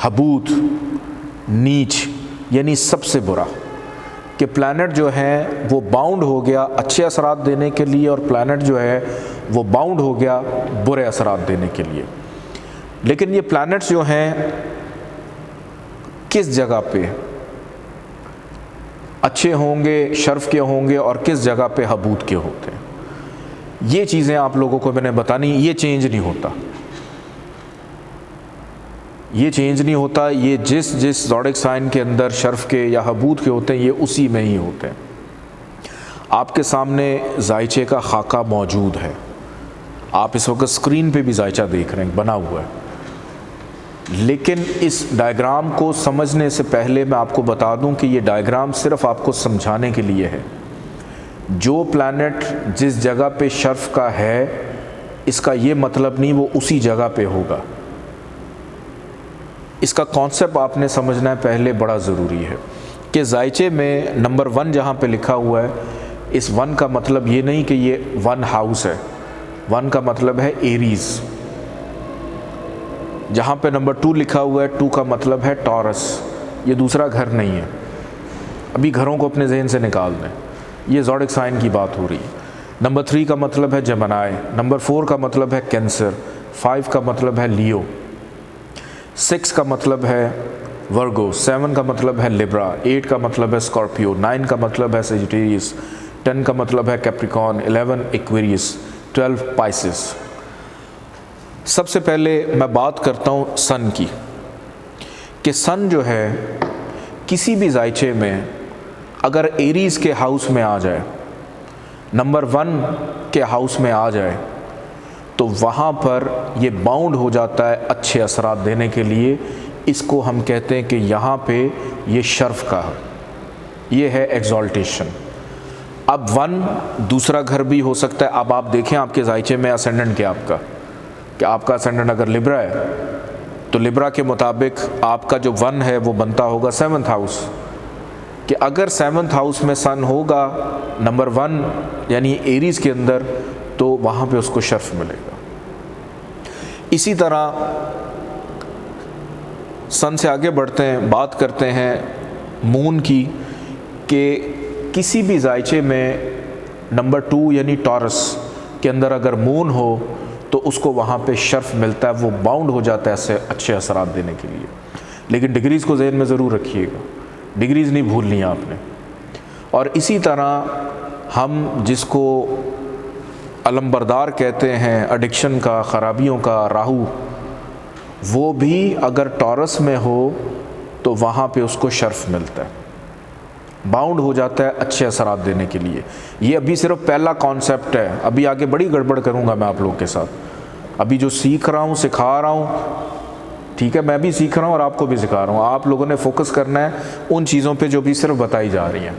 हबूत, नीच, यानी सबसे बुरा। कि प्लैनेट जो है वो बाउंड हो गया अच्छे असरात देने के लिए और प्लैनेट जो है वो बाउंड हो गया बुरे असरात देने के लिए। लेकिन ये प्लैनेट्स जो हैं किस जगह पे अच्छे होंगे, शर्फ के होंगे और किस जगह पे हबूत के होते हैं, ये चीज़ें आप लोगों को मैंने बतानी। ये चेंज नहीं होता, ये चेंज नहीं होता। ये जिस ज़ोडिक साइन के अंदर शर्फ के या हबूत के होते हैं ये उसी में ही होते हैं। आपके सामने जायचे का खाका मौजूद है, आप इस वक्त स्क्रीन पे भी जायचा देख रहे हैं, बना हुआ है। लेकिन इस डायग्राम को समझने से पहले मैं आपको बता दूं कि ये डायग्राम सिर्फ आपको समझाने के लिए है। जो प्लैनेट जिस जगह पे शर्फ का है इसका ये मतलब नहीं वो उसी जगह पे होगा। इसका कॉन्सेप्ट आपने समझना है पहले, बड़ा ज़रूरी है कि जायचे में नंबर 1 जहाँ पे लिखा हुआ है, इस 1 का मतलब ये नहीं कि ये 1 हाउस है। 1 का मतलब है एरीज़। जहाँ पे नंबर 2 लिखा हुआ है, 2 का मतलब है टॉरस, ये दूसरा घर नहीं है। अभी घरों को अपने जहन से निकाल दें, ये ज़ोडिक साइन की बात हो रही है। नंबर 3 का मतलब है जेमिनी, नंबर 4 का मतलब है कैंसर, 5 का मतलब है लियो, 6 का मतलब है वर्गो, 7 का मतलब है लिब्रा, 8 का मतलब है स्कॉर्पियो, 9 का मतलब है सेजिटेरियस, 10 का मतलब है कैप्रिकॉर्न, 11 एक्वेरियस, 12 पाइसेस। सबसे पहले मैं बात करता हूँ सन की, कि सन जो है किसी भी जायचे में अगर एरीज़ के हाउस में आ जाए, नंबर 1 के हाउस में आ जाए, तो वहाँ पर ये बाउंड हो जाता है अच्छे असरात देने के लिए। इसको हम कहते हैं कि यहाँ पे ये शर्फ का है, ये है एक्सॉल्टेशन। अब 1 दूसरा घर भी हो सकता है। अब आप देखें आपके जायचे में असेंडेंट क्या आपका, कि आपका असेंडेंट अगर लिब्रा है तो लिब्रा के मुताबिक आपका जो 1 है वो बनता होगा 7th हाउस, कि अगर 7th हाउस में सन होगा नंबर 1 यानी एरीज़ के अंदर, तो वहाँ पे उसको शर्फ मिलेगा। इसी तरह सन से आगे बढ़ते हैं, बात करते हैं मून की, कि किसी भी जायचे में नंबर 2 यानी टॉरस के अंदर अगर मून हो तो उसको वहाँ पे शर्फ मिलता है, वो बाउंड हो जाता है ऐसे अच्छे असरात देने के लिए। लेकिन डिग्रीज़ को जहन में ज़रूर रखिएगा, डिग्रीज़ नहीं भूलनी आपने। और इसी तरह हम जिसको अलमबरदार कहते हैं, एडिक्शन का, ख़राबियों का, राहु, वो भी अगर टॉरस में हो तो वहाँ पे उसको शर्फ मिलता है, बाउंड हो जाता है अच्छे असरात देने के लिए। ये अभी सिर्फ पहला कॉन्सेप्ट है, अभी आगे बड़ी गड़बड़ करूँगा मैं आप लोगों के साथ। अभी जो सीख रहा हूँ, सिखा रहा हूँ, ठीक है, मैं भी सीख रहा हूँ और आपको भी सिखा रहा हूँ। आप लोगों ने फोकस करना है उन चीज़ों पे जो भी सिर्फ बताई जा रही हैं।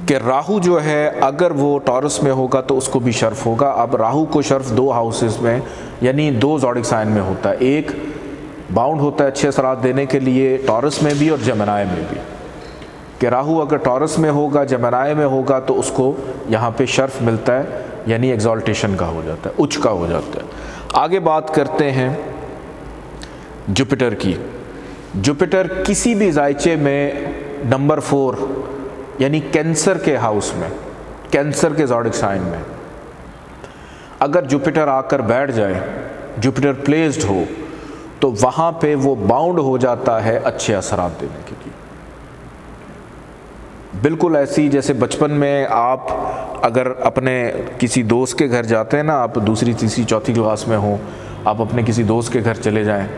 कि राहु जो है अगर वो टॉरस में होगा तो उसको भी शर्फ होगा। अब राहु को शर्फ 2 हाउसेस में यानी 2 ज़ोडिक साइन में होता है। एक बाउंड होता है अच्छे असरात देने के लिए टॉरस में भी और जेमिनी में भी, कि राहु अगर टॉरस में होगा, जेमिनी में होगा, तो उसको यहाँ पे शर्फ मिलता है, यानी एक्सॉल्टेशन का हो जाता है, उच्च का हो जाता है। आगे बात करते हैं जुपिटर की। जुपिटर किसी भी जायचे में नंबर 4 यानी कैंसर के हाउस में, कैंसर के ज़ोडिक साइन में अगर जुपिटर आकर बैठ जाए, जुपिटर प्लेस्ड हो, तो वहाँ पे वो बाउंड हो जाता है अच्छे असरात देने के लिए। बिल्कुल ऐसी जैसे बचपन में आप अगर अपने किसी दोस्त के घर जाते हैं ना, आप दूसरी तीसरी चौथी क्लास में हो, आप अपने किसी दोस्त के घर चले जाएं,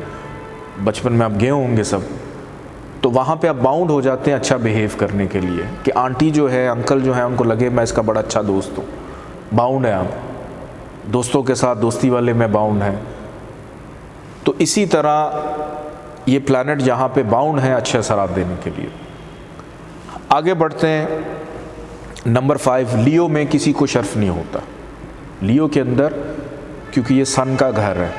बचपन में आप गए होंगे सब, तो वहाँ पे आप बाउंड हो जाते हैं अच्छा बिहेव करने के लिए, कि आंटी जो है, अंकल जो है, उनको लगे मैं इसका बड़ा अच्छा दोस्त हूँ, बाउंड है, आप दोस्तों के साथ दोस्ती वाले में बाउंड है। तो इसी तरह ये प्लैनेट यहाँ पे बाउंड है अच्छे असरात देने के लिए। आगे बढ़ते हैं, नंबर 5 लियो में किसी को शर्फ नहीं होता। लियो के अंदर क्योंकि ये सन का घर है,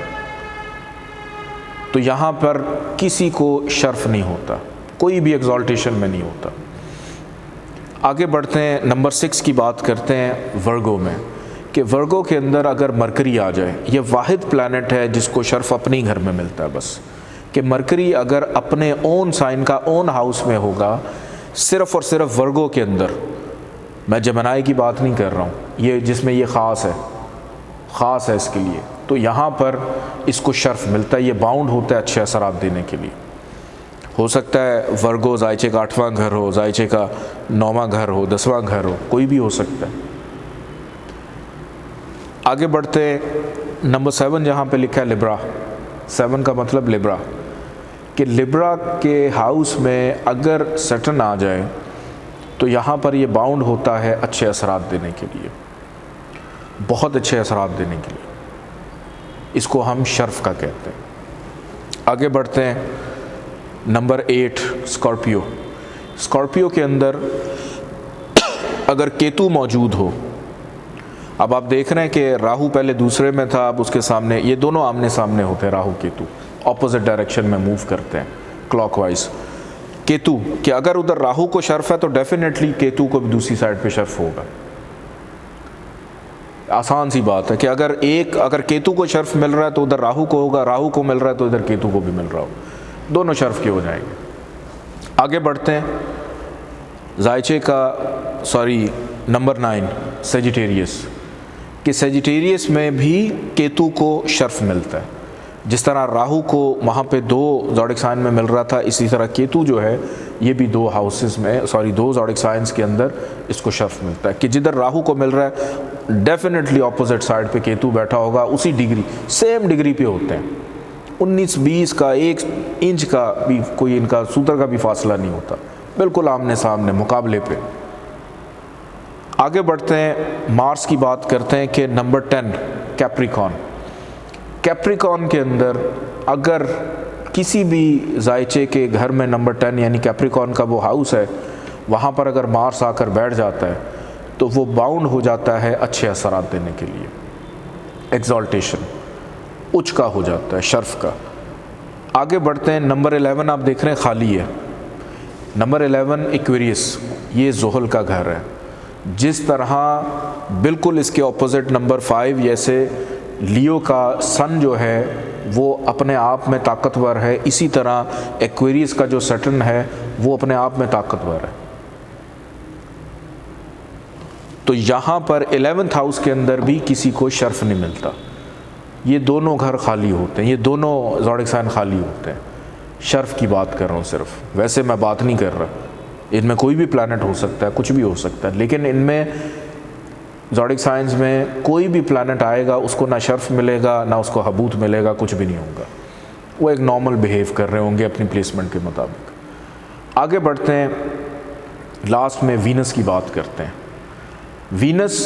तो यहाँ पर किसी को शर्फ नहीं होता, कोई भी एक्सॉल्टेशन में नहीं होता। आगे बढ़ते हैं, नंबर 6 की बात करते हैं वर्गो में, कि वर्गो के अंदर अगर मरकरी आ जाए, ये वाहिद प्लैनेट है जिसको शर्फ अपने घर में मिलता है बस, कि मरकरी अगर अपने ओन साइन का ओन हाउस में होगा, सिर्फ़ और सिर्फ वर्गो के अंदर, मैं जेमिनी की बात नहीं कर रहा हूँ, ये जिसमें ये ख़ास है इसके लिए, तो यहाँ पर इसको शर्फ मिलता है, ये बाउंड होता है अच्छे असरात देने के लिए। हो सकता है वर्गो जायचे का 8वां घर हो, जायचे का 9वां घर हो, 10वां घर हो, कोई भी हो सकता है। आगे बढ़ते, नंबर 7 जहाँ पे लिखा है लिब्रा, 7 का मतलब लिब्रा, कि लिब्रा के हाउस में अगर सैटर्न आ जाए तो यहाँ पर ये बाउंड होता है अच्छे असरात देने के लिए, बहुत अच्छे असरात देने के लिए, इसको हम शर्फ का कहते हैं। आगे बढ़ते हैं, नंबर 8 स्कॉर्पियो। स्कॉर्पियो के अंदर अगर केतु मौजूद हो, अब आप देख रहे हैं कि राहु पहले दूसरे में था, अब उसके सामने, ये दोनों आमने सामने होते हैं, राहु केतु ऑपोजिट डायरेक्शन में मूव करते हैं क्लॉकवाइज। केतु कि अगर उधर राहु को शर्फ है तो डेफिनेटली केतु को भी दूसरी साइड पे शर्फ होगा। आसान सी बात है कि अगर केतु को शर्फ मिल रहा है तो उधर राहु को होगा, राहु को मिल रहा है तो इधर केतु को भी मिल रहा हो, दोनों शर्फ के हो जाएंगे। आगे बढ़ते हैं, जायचे का नंबर 9 सेजिटेरियस, कि सेजिटेरियस में भी केतु को शर्फ मिलता है। जिस तरह राहु को वहाँ पे 2 ज़ोडिक साइन में मिल रहा था, इसी तरह केतु जो है ये भी 2 हाउसेस में 2 ज़ोडिक साइंस के अंदर इसको शर्फ मिलता है कि जिधर राहु को मिल रहा है डेफिनेटली ऑपोजिट साइड पे केतु बैठा होगा, उसी डिग्री सेम डिग्री पे होते हैं। 19-20 का 1 इंच का भी कोई इनका सूत्र का भी फासला नहीं होता, बिल्कुल आमने सामने मुकाबले पे। आगे बढ़ते हैं, मार्स की बात करते हैं कि नंबर 10 कैप्रिकॉन। कैप्रिकॉन के अंदर अगर किसी भी जायचे के घर में नंबर 10 यानी कैप्रिकॉन का वो हाउस है, वहाँ पर अगर मार्स आकर बैठ जाता है तो वो बाउंड हो जाता है अच्छे असरात देने के लिए, एक्सॉल्टेशन, उच्च का हो जाता है, शर्फ का। आगे बढ़ते हैं, नंबर 11 आप देख रहे हैं खाली है। नंबर 11 एक्वेरियस, ये ज़ोहल का घर है। जिस तरह बिल्कुल इसके ऑपोजिट नंबर 5 जैसे लियो का सन जो है वो अपने आप में ताकतवर है, इसी तरह एक्वेरियस का जो सैटर्न है वो अपने आप में ताकतवर है। तो यहाँ पर 11th हाउस के अंदर भी किसी को शर्फ नहीं मिलता, ये दोनों घर खाली होते हैं, ये दोनों ज़ोडिक साइन खाली होते हैं। शर्फ की बात कर रहा हूँ सिर्फ, वैसे मैं बात नहीं कर रहा, इनमें कोई भी प्लैनेट हो सकता है, कुछ भी हो सकता है, लेकिन इनमें ज़ोडिक साइंस में कोई भी प्लैनेट आएगा उसको ना शर्फ मिलेगा ना उसको हबूत मिलेगा, कुछ भी नहीं होगा, वो एक नॉर्मल बिहेव कर रहे होंगे अपनी प्लेसमेंट के मुताबिक। आगे बढ़ते हैं, लास्ट में वीनस की बात करते हैं। वीनस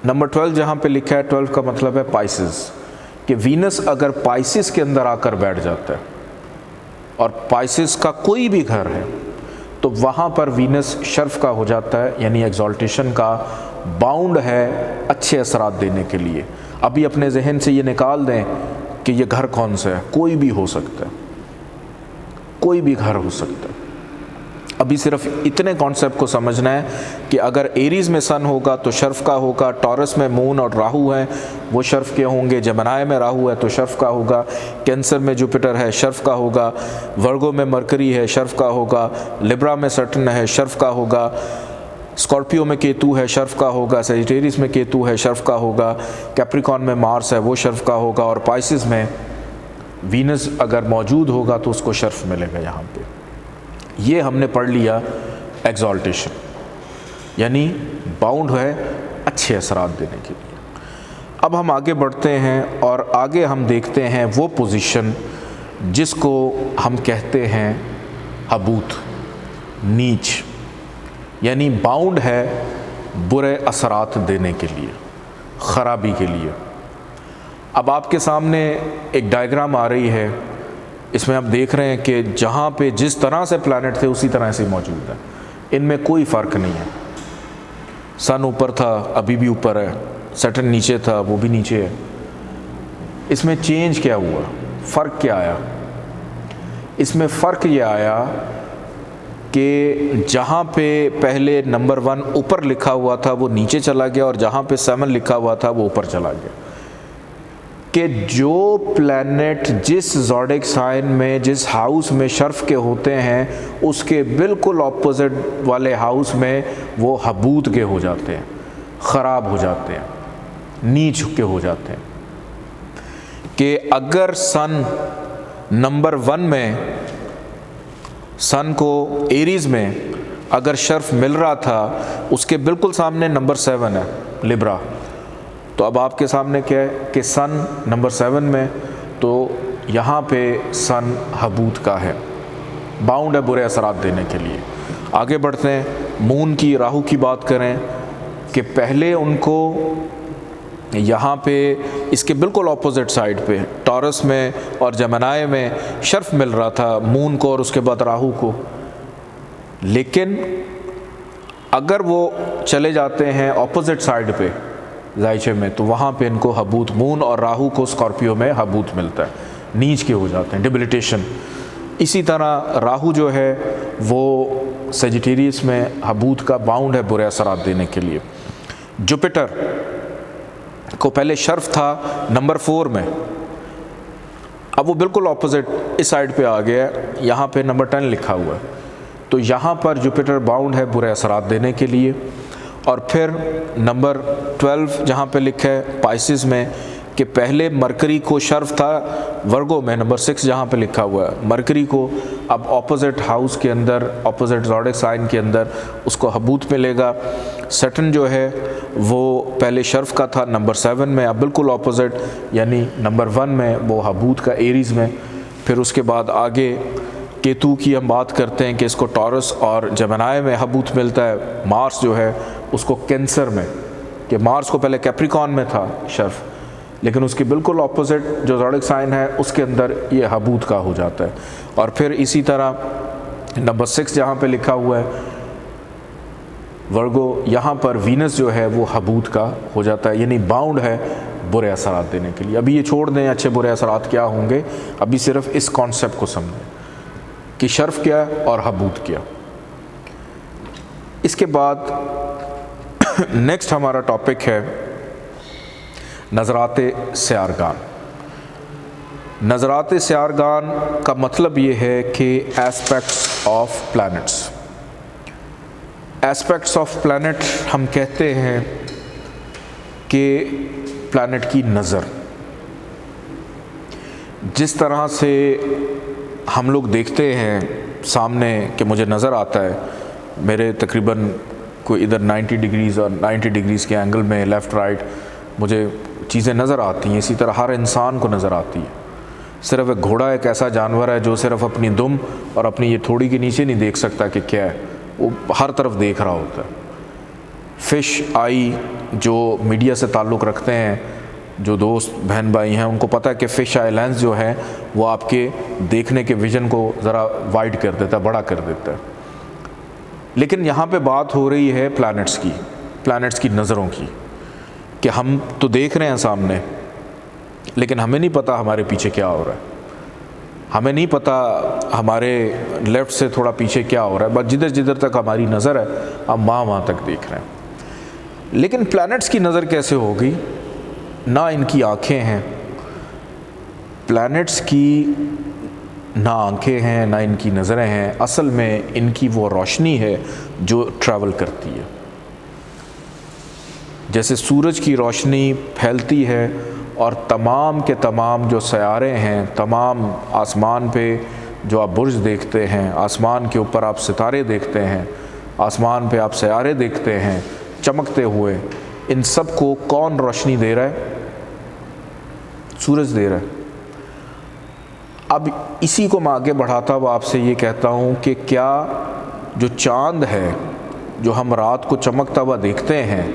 नंबर 12 जहाँ पे लिखा है, 12 का मतलब है पाइसिस, कि वीनस अगर पाइसिस के अंदर आकर बैठ जाता है और पाइसिस का कोई भी घर है तो वहाँ पर वीनस शर्फ का हो जाता है, यानी एक्सॉल्टेशन का, बाउंड है अच्छे असरात देने के लिए। अभी अपने जहन से ये निकाल दें कि ये घर कौन सा है, कोई भी हो सकता है, कोई भी घर हो सकता है। अभी सिर्फ इतने कॉन्सेप्ट को समझना है कि अगर एरीज में सन होगा तो शर्फ का होगा, टॉरस में मून और राहु है वो शर्फ के होंगे, जमनाय में राहु है तो शर्फ का होगा, कैंसर में जुपिटर है शर्फ का होगा, वर्गो में मरकरी है शर्फ का होगा, लिब्रा में सैटर्न है शर्फ का होगा, स्कॉर्पियो में केतु है शर्फ का होगा, सेजिटेरियस में केतु है शर्फ का होगा, कैप्रिकॉन में मार्स है वो शर्फ का होगा, और पाइसिस में वीनस अगर मौजूद होगा तो उसको शर्फ मिलेगा। यहाँ पे ये हमने पढ़ लिया एक्सॉल्टेशन, यानी बाउंड है अच्छे असरात देने के लिए। अब हम आगे बढ़ते हैं और आगे हम देखते हैं वो पोजीशन जिसको हम कहते हैं हबूत, नीच, यानी बाउंड है बुरे असरात देने के लिए, ख़राबी के लिए। अब आपके सामने एक डायग्राम आ रही है, इसमें आप देख रहे हैं कि जहाँ पे जिस तरह से प्लैनेट थे उसी तरह से मौजूद है, इनमें कोई फ़र्क नहीं है। सन ऊपर था अभी भी ऊपर है, सैटर्न नीचे था वो भी नीचे है। इसमें चेंज क्या हुआ, फ़र्क क्या आया? इसमें फ़र्क ये आया कि जहाँ पे पहले नंबर 1 ऊपर लिखा हुआ था वो नीचे चला गया, और जहाँ पे 7 लिखा हुआ था वो ऊपर चला गया। कि जो प्लैनेट जिस ज़ोडिक साइन में जिस हाउस में शर्फ के होते हैं उसके बिल्कुल ऑपोजिट वाले हाउस में वो हबूत के हो जाते हैं, ख़राब हो जाते हैं, नीच के हो जाते हैं। कि अगर सन नंबर 1 में, सन को एरीज में अगर शर्फ मिल रहा था, उसके बिल्कुल सामने नंबर 7 है लिब्रा, तो अब आपके सामने क्या है कि सन नंबर 7 में, तो यहाँ पे सन हबूत का है, बाउंड है बुरे असरात देने के लिए। आगे बढ़ते हैं, मून की, राहु की बात करें कि पहले उनको यहाँ पे इसके बिल्कुल ऑपोजिट साइड पे टॉरस में और जमनाय में शर्फ मिल रहा था मून को और उसके बाद राहु को, लेकिन अगर वो चले जाते हैं ऑपोजिट साइड पे जायचे में, तो वहाँ पे इनको हबूत, मून और राहु को स्कॉर्पियो में हबूत मिलता है, नीच के हो जाते हैं, डिबिलिटेशन। इसी तरह राहु जो है वो सेजिटेरियस में हबूत का बाउंड है बुरे असरात देने के लिए। जुपिटर को पहले शर्फ था नंबर 4 में, अब वो बिल्कुल ऑपोजिट इस साइड पे आ गया है, यहाँ पे नंबर 10 लिखा हुआ है। तो यहाँ पर जुपिटर बाउंड है बुरे असरात देने के लिए। और फिर नंबर 12 जहाँ पे लिखा है पाइसिस में कि पहले मरकरी को शर्फ था वर्गो में, नंबर 6 जहाँ पे लिखा हुआ है मरकरी को अब ऑपोजिट हाउस के अंदर, ऑपोजिट ज़ोडिएक साइन के अंदर उसको हबूत मिलेगा। सैटर्न जो है वो पहले शर्फ का था नंबर 7 में, अब बिल्कुल ऑपोजिट यानी नंबर 1 में वो हबूत का एरीज़ में। फिर उसके बाद आगे केतु की हम बात करते हैं कि इसको टॉरस और जमनाई में हबूत मिलता है। मार्स जो है उसको कैंसर में, कि मार्स को पहले कैप्रिकॉन में था शर्फ, लेकिन उसकी बिल्कुल ऑपोजिट जो ज़ोडिएक साइन है उसके अंदर ये हबूत का हो जाता है। और फिर इसी तरह नंबर 6 जहाँ पे लिखा हुआ है वर्गो, यहाँ पर वीनस जो है वो हबूत का हो जाता है, यानी बाउंड है बुरे असरात देने के लिए। अभी ये छोड़ दें अच्छे बुरे असरात क्या होंगे, अभी सिर्फ इस कॉन्सेप्ट को समझें कि शर्फ क्या और हबूत क्या। इसके बाद नेक्स्ट हमारा टॉपिक है नज़राते सयारगान। नज़राते सयारगान का मतलब ये है कि aspects of planets. Aspects of planet हम कहते हैं कि प्लैनेट की नज़र, जिस तरह से हम लोग देखते हैं सामने कि मुझे नज़र आता है, मेरे तकरीबन कोई इधर 90 डिग्रीज़ और 90 डिग्रीज़ के एंगल में लेफ़्ट राइट मुझे चीज़ें नज़र आती हैं। इसी तरह हर इंसान को नज़र आती है। सिर्फ एक घोड़ा एक ऐसा जानवर है जो सिर्फ अपनी दुम और अपनी ये थोड़ी के नीचे नहीं देख सकता कि क्या है, वो हर तरफ देख रहा होता है। फ़िश आई जो मीडिया से ताल्लुक़ रखते हैं, जो दोस्त बहन भाई हैं, उनको पता है कि फ़िश आई लेंस जो है वो आपके देखने के विज़न को ज़रा वाइड कर देता है, बड़ा कर देता है। लेकिन यहाँ पे बात हो रही है प्लैनेट्स की नज़रों की, कि हम तो देख रहे हैं सामने, लेकिन हमें नहीं पता हमारे पीछे क्या हो रहा है, हमें नहीं पता हमारे लेफ़्ट से थोड़ा पीछे क्या हो रहा है, बस जिधर जिधर तक हमारी नज़र है हम वहाँ तक देख रहे हैं। लेकिन प्लैनेट्स की नज़र कैसे होगी? ना इनकी आँखें हैं, प्लैनेट्स की ना आँखें हैं ना इनकी नज़रें हैं, असल में इनकी वो रोशनी है जो ट्रैवल करती है। जैसे सूरज की रोशनी फैलती है और तमाम के तमाम जो सयारे हैं, तमाम आसमान पे जो आप बुर्ज देखते हैं, आसमान के ऊपर आप सितारे देखते हैं, आसमान पे आप सयारे देखते हैं चमकते हुए, इन सब को कौन रोशनी दे रहा है? सूरज दे रहा है। अब इसी को मैं आगे बढ़ाता हुआ आपसे ये कहता हूँ कि क्या जो चाँद है जो हम रात को चमकता हुआ देखते हैं,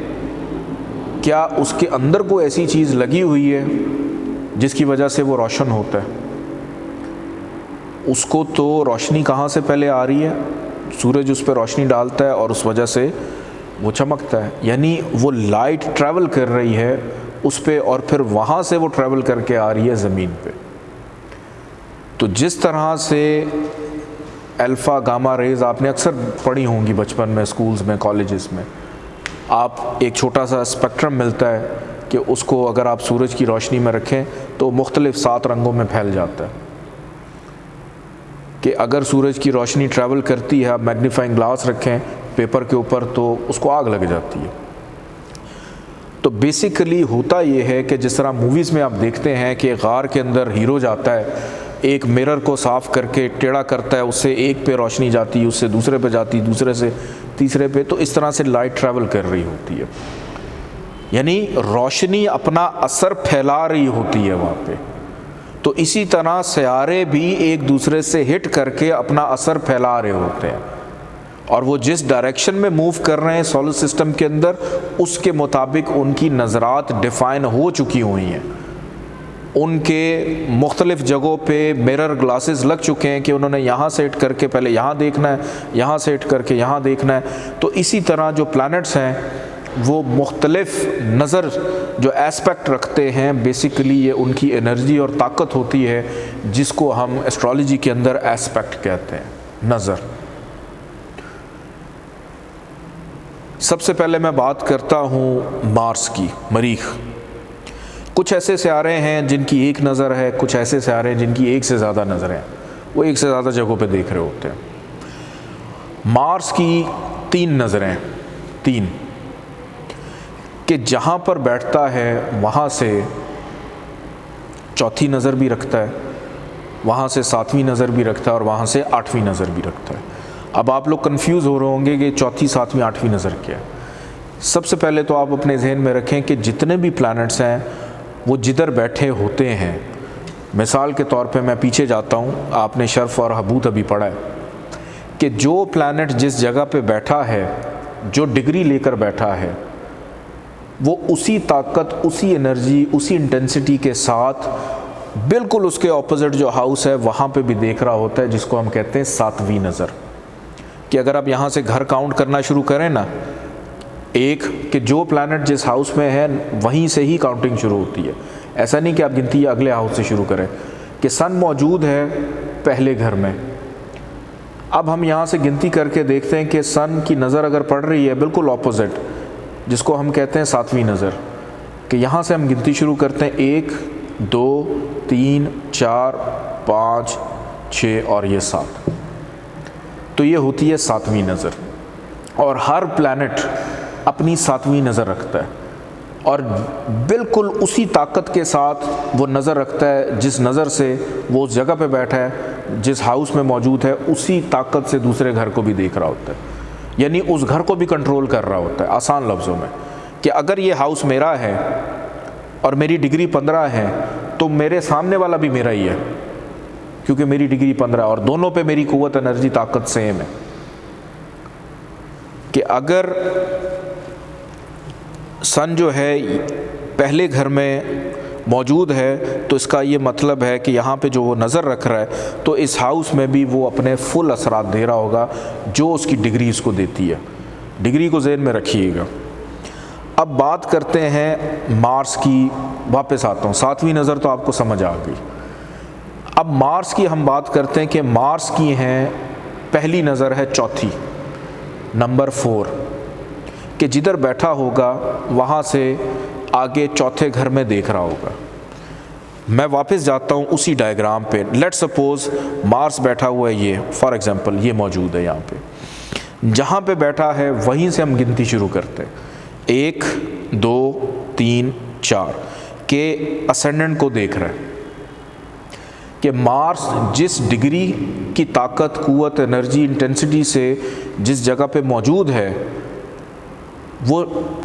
क्या उसके अंदर कोई ऐसी चीज़ लगी हुई है जिसकी वजह से वो रोशन होता है? उसको तो रोशनी कहाँ से पहले आ रही है? सूरज उस पर रोशनी डालता है और उस वजह से वो चमकता है, यानी वो लाइट ट्रैवल कर रही है उस पे और फिर वहाँ से वो ट्रैवल करके आ रही है ज़मीन पे। तो जिस तरह से अल्फ़ा गामा रेज़ आपने अक्सर पढ़ी होंगी बचपन में, स्कूल्स में, कॉलेजेस में, आप एक छोटा सा स्पेक्ट्रम मिलता है कि उसको अगर आप सूरज की रोशनी में रखें तो मुख्तलिफ 7 रंगों में फैल जाता है। कि अगर सूरज की रोशनी ट्रैवल करती है, आप मैग्नीफाइंग ग्लास रखें पेपर के ऊपर तो उसको आग लग जाती है। तो बेसिकली होता ये है कि जिस तरह मूवीज़ में आप देखते हैं कि गार के अंदर हीरो जाता है, एक मिरर को साफ़ करके टेढ़ा करता है, उससे एक पे रोशनी जाती है, उससे दूसरे पे जाती है, दूसरे से तीसरे पे, तो इस तरह से लाइट ट्रैवल कर रही होती है, यानी रोशनी अपना असर फैला रही होती है वहाँ पे। तो इसी तरह सयारे भी एक दूसरे से हिट करके अपना असर फैला रहे होते हैं और वो जिस डायरेक्शन में मूव कर रहे हैं सोलर सिस्टम के अंदर, उसके मुताबिक उनकी नज़रात डिफ़ाइन हो चुकी हुई हैं। उनके मुख्तलिफ़ जगहों पे मिरर ग्लासेस लग चुके हैं कि उन्होंने यहाँ से हिट करके पहले यहाँ देखना है, यहाँ से हिट करके यहाँ देखना है। तो इसी तरह जो प्लैनेट्स हैं वो मुख्तलिफ़ नज़र जो एस्पेक्ट रखते हैं, बेसिकली ये उनकी एनर्जी और ताकत होती है जिसको हम एस्ट्रोलॉजी के अंदर एस्पेक्ट कहते हैं, नज़र। सबसे पहले मैं बात करता हूँ मार्स की, मरीख। कुछ ऐसे सितारे हैं जिनकी एक नज़र है, कुछ ऐसे सितारे हैं जिनकी एक से ज़्यादा नज़रें हैं, वो एक से ज़्यादा जगहों पे देख रहे होते हैं। मार्स की 3 नज़रें, 3 कि जहाँ पर बैठता है वहाँ से चौथी नज़र भी रखता है, वहाँ से 7वीं नज़र भी रखता है और वहाँ से 8वीं नज़र भी रखता है। अब आप लोग कंफ्यूज हो रहे होंगे कि चौथी, 7वीं, 8वीं नज़र क्या है। सबसे पहले तो आप अपने जहन में रखें कि जितने भी प्लैनेट्स हैं वो जिधर बैठे होते हैं, मिसाल के तौर पे मैं पीछे जाता हूँ, आपने शर्फ और हबूत अभी पढ़ा है कि जो प्लैनेट जिस जगह पे बैठा है, जो डिग्री लेकर बैठा है, वो उसी ताकत, उसी एनर्जी, उसी इंटेंसिटी के साथ बिल्कुल उसके ऑपोजिट जो हाउस है वहाँ पे भी देख रहा होता है, जिसको हम कहते हैं 7वीं नज़र। कि अगर आप यहाँ से घर काउंट करना शुरू करें ना, एक कि जो प्लैनेट जिस हाउस में है वहीं से ही काउंटिंग शुरू होती है। ऐसा नहीं कि आप गिनती अगले हाउस से शुरू करें कि सन मौजूद है पहले घर में। अब हम यहाँ से गिनती करके देखते हैं कि सन की नज़र अगर पड़ रही है बिल्कुल ऑपोजिट, जिसको हम कहते हैं 7वीं नज़र, कि यहाँ से हम गिनती शुरू करते हैं 1, 2, 3, 4, 5, 6 और ये 7, तो ये होती है 7वीं नज़र। और हर प्लैनेट अपनी 7वीं नज़र रखता है और बिल्कुल उसी ताकत के साथ वो नज़र रखता है जिस नज़र से वो उस जगह पे बैठा है, जिस हाउस में मौजूद है, उसी ताकत से दूसरे घर को भी देख रहा होता है, यानी उस घर को भी कंट्रोल कर रहा होता है। आसान लफ्ज़ों में कि अगर ये हाउस मेरा है और मेरी डिग्री 15 है तो मेरे सामने वाला भी मेरा ही है, क्योंकि मेरी डिग्री 15 और दोनों पे मेरी कुव्वत, एनर्जी, ताकत सेम है। कि अगर सन जो है पहले घर में मौजूद है तो इसका ये मतलब है कि यहाँ पे जो वो नज़र रख रहा है तो इस हाउस में भी वो अपने फुल असरात दे रहा होगा जो उसकी डिग्री इसको देती है। डिग्री को ज़हन में रखिएगा। अब बात करते हैं मार्स की, वापस आता हूँ, 7वीं नज़र तो आपको समझ आ गई। अब मार्स की हम बात करते हैं कि मार्स की हैं पहली नज़र है चौथी, नंबर 4, कि जिधर बैठा होगा वहाँ से आगे चौथे घर में देख रहा होगा। मैं वापस जाता हूँ उसी डायग्राम पे। लेट सपोज़ मार्स बैठा हुआ है, ये फॉर एग्जांपल ये मौजूद है यहाँ पे, जहाँ पे बैठा है वहीं से हम गिनती शुरू करते हैं 1, 2, 3, 4 के असेंडेंट को देख रहे हैं कि मार्स जिस डिग्री की ताकत, कुव्वत, एनर्जी, इंटेंसिटी से जिस जगह पे मौजूद है वो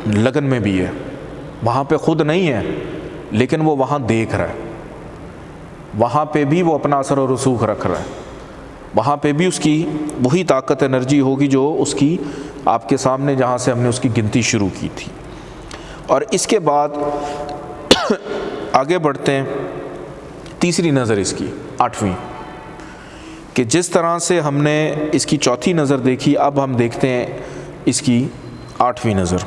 लगन में भी है, वहाँ पे खुद नहीं है लेकिन वो वहाँ देख रहा है, वहाँ पे भी वो अपना असर और रसूख रख रहा है, वहाँ पे भी उसकी वही ताकत, एनर्जी होगी जो उसकी आपके सामने जहाँ से हमने उसकी गिनती शुरू की थी। और इसके बाद आगे बढ़ते हैं, तीसरी नज़र इसकी 8वीं, कि जिस तरह से हमने इसकी चौथी नज़र देखी, अब हम देखते हैं इसकी 8वीं नज़र।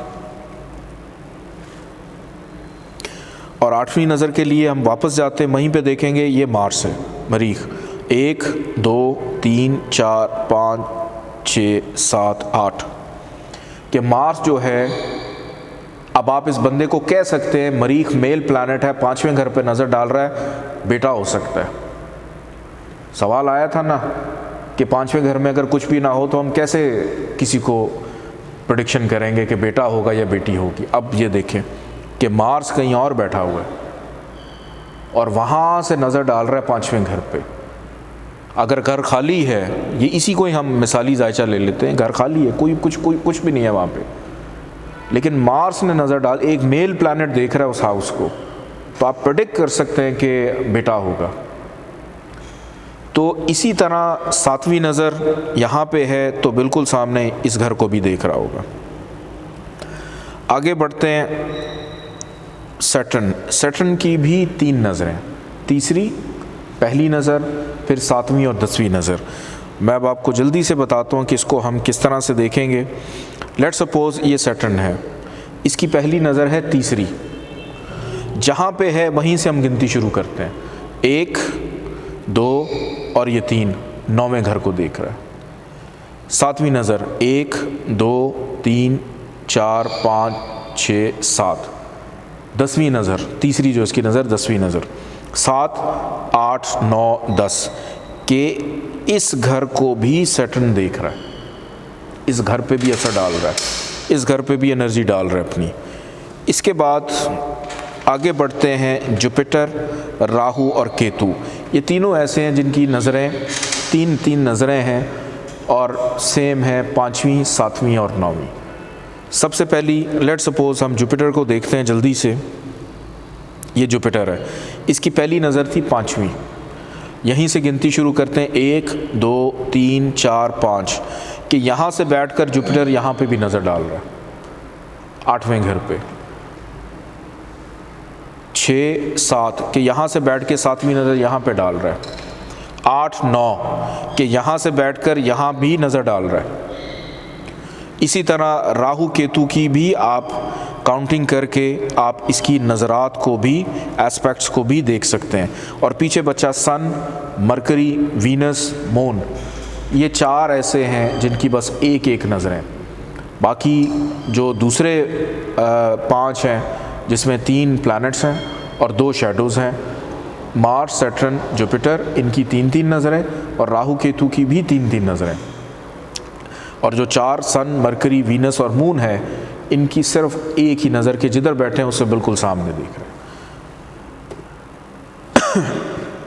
और 8वीं नज़र के लिए हम वापस जाते हैं, वहीं पे देखेंगे ये मार्स है, मरीख, 1, 2, 3, 4, 5, 6, 7, 8 कि मार्स जो है, अब आप इस बंदे को कह सकते हैं मरीख मेल प्लैनेट है, 5वें घर पे नज़र डाल रहा है, बेटा हो सकता है। सवाल आया था ना कि 5वें घर में अगर कुछ भी ना हो तो हम कैसे किसी को प्रेडिक्शन करेंगे कि बेटा होगा या बेटी होगी। अब ये देखें कि मार्स कहीं और बैठा हुआ है और वहाँ से नज़र डाल रहा है 5वें घर पे। अगर घर खाली है, ये इसी को ही हम मिसाली जायचा ले लेते हैं, घर खाली है, कोई कुछ भी नहीं है वहाँ पे, लेकिन मार्स ने नज़र डाल, एक मेल प्लैनेट देख रहा है उस हाउस को, तो आप प्रेडिक्ट कर सकते हैं कि बेटा होगा। तो इसी तरह 7वीं नज़र यहाँ पे है तो बिल्कुल सामने इस घर को भी देख रहा होगा। आगे बढ़ते हैं, सैटर्न की भी 3 नज़रें, तीसरी, पहली नज़र, फिर 7वीं और 10वीं नज़र। मैं अब आपको जल्दी से बताता हूँ कि इसको हम किस तरह से देखेंगे। लेट्स सपोज़ ये सैटर्न है, इसकी पहली नज़र है तीसरी, जहाँ पे है वहीं से हम गिनती शुरू करते हैं। 1, 2 और ये 3, 9वें घर को देख रहा है। 7वीं नज़र 1, 2, 3, 4, 5, 6, 7। 10वीं नज़र, तीसरी जो इसकी नज़र, 10वीं नज़र 7, 8, 9, 10 के इस घर को भी सैटर्न देख रहा है, इस घर पे भी असर डाल रहा है, इस घर पे भी एनर्जी डाल रहा है अपनी। इसके बाद आगे बढ़ते हैं जुपिटर, राहु और केतु। ये तीनों ऐसे हैं जिनकी नज़रें तीन नज़रें हैं और सेम है 5वीं, 7वीं और 9वीं। सबसे पहली लेट सपोज हम जुपिटर को देखते हैं जल्दी से। ये जुपिटर है, इसकी पहली नज़र थी 5वीं, यहीं से गिनती शुरू करते हैं 1, 2, 3, 4, 5 कि यहाँ से बैठकर जुपिटर यहाँ पे भी नज़र डाल रहा है 8वें घर पे। 6, 7 कि यहाँ से बैठ के 7वीं नज़र यहाँ पे डाल रहा है। 8, 9 कि यहाँ से बैठकर यहाँ भी नज़र डाल रहा है। इसी तरह राहु केतु की भी आप काउंटिंग करके आप इसकी नज़रात को भी, एस्पेक्ट्स को भी देख सकते हैं। और पीछे बचा सन, मरकरी, वीनस, मून। ये 4 ऐसे हैं जिनकी बस एक नज़रें। बाकी जो दूसरे 5 हैं जिसमें 3 प्लैनेट्स हैं और 2 शैडोज़ हैं, मार्स, सैटर्न, जुपिटर, इनकी 3 नज़रें और राहु केतु की भी 3 नज़रें। और जो 4 सन, मरकरी, वीनस और मून है, इनकी सिर्फ एक ही नज़र के जिधर बैठे हैं उससे बिल्कुल सामने देख रहे हैं।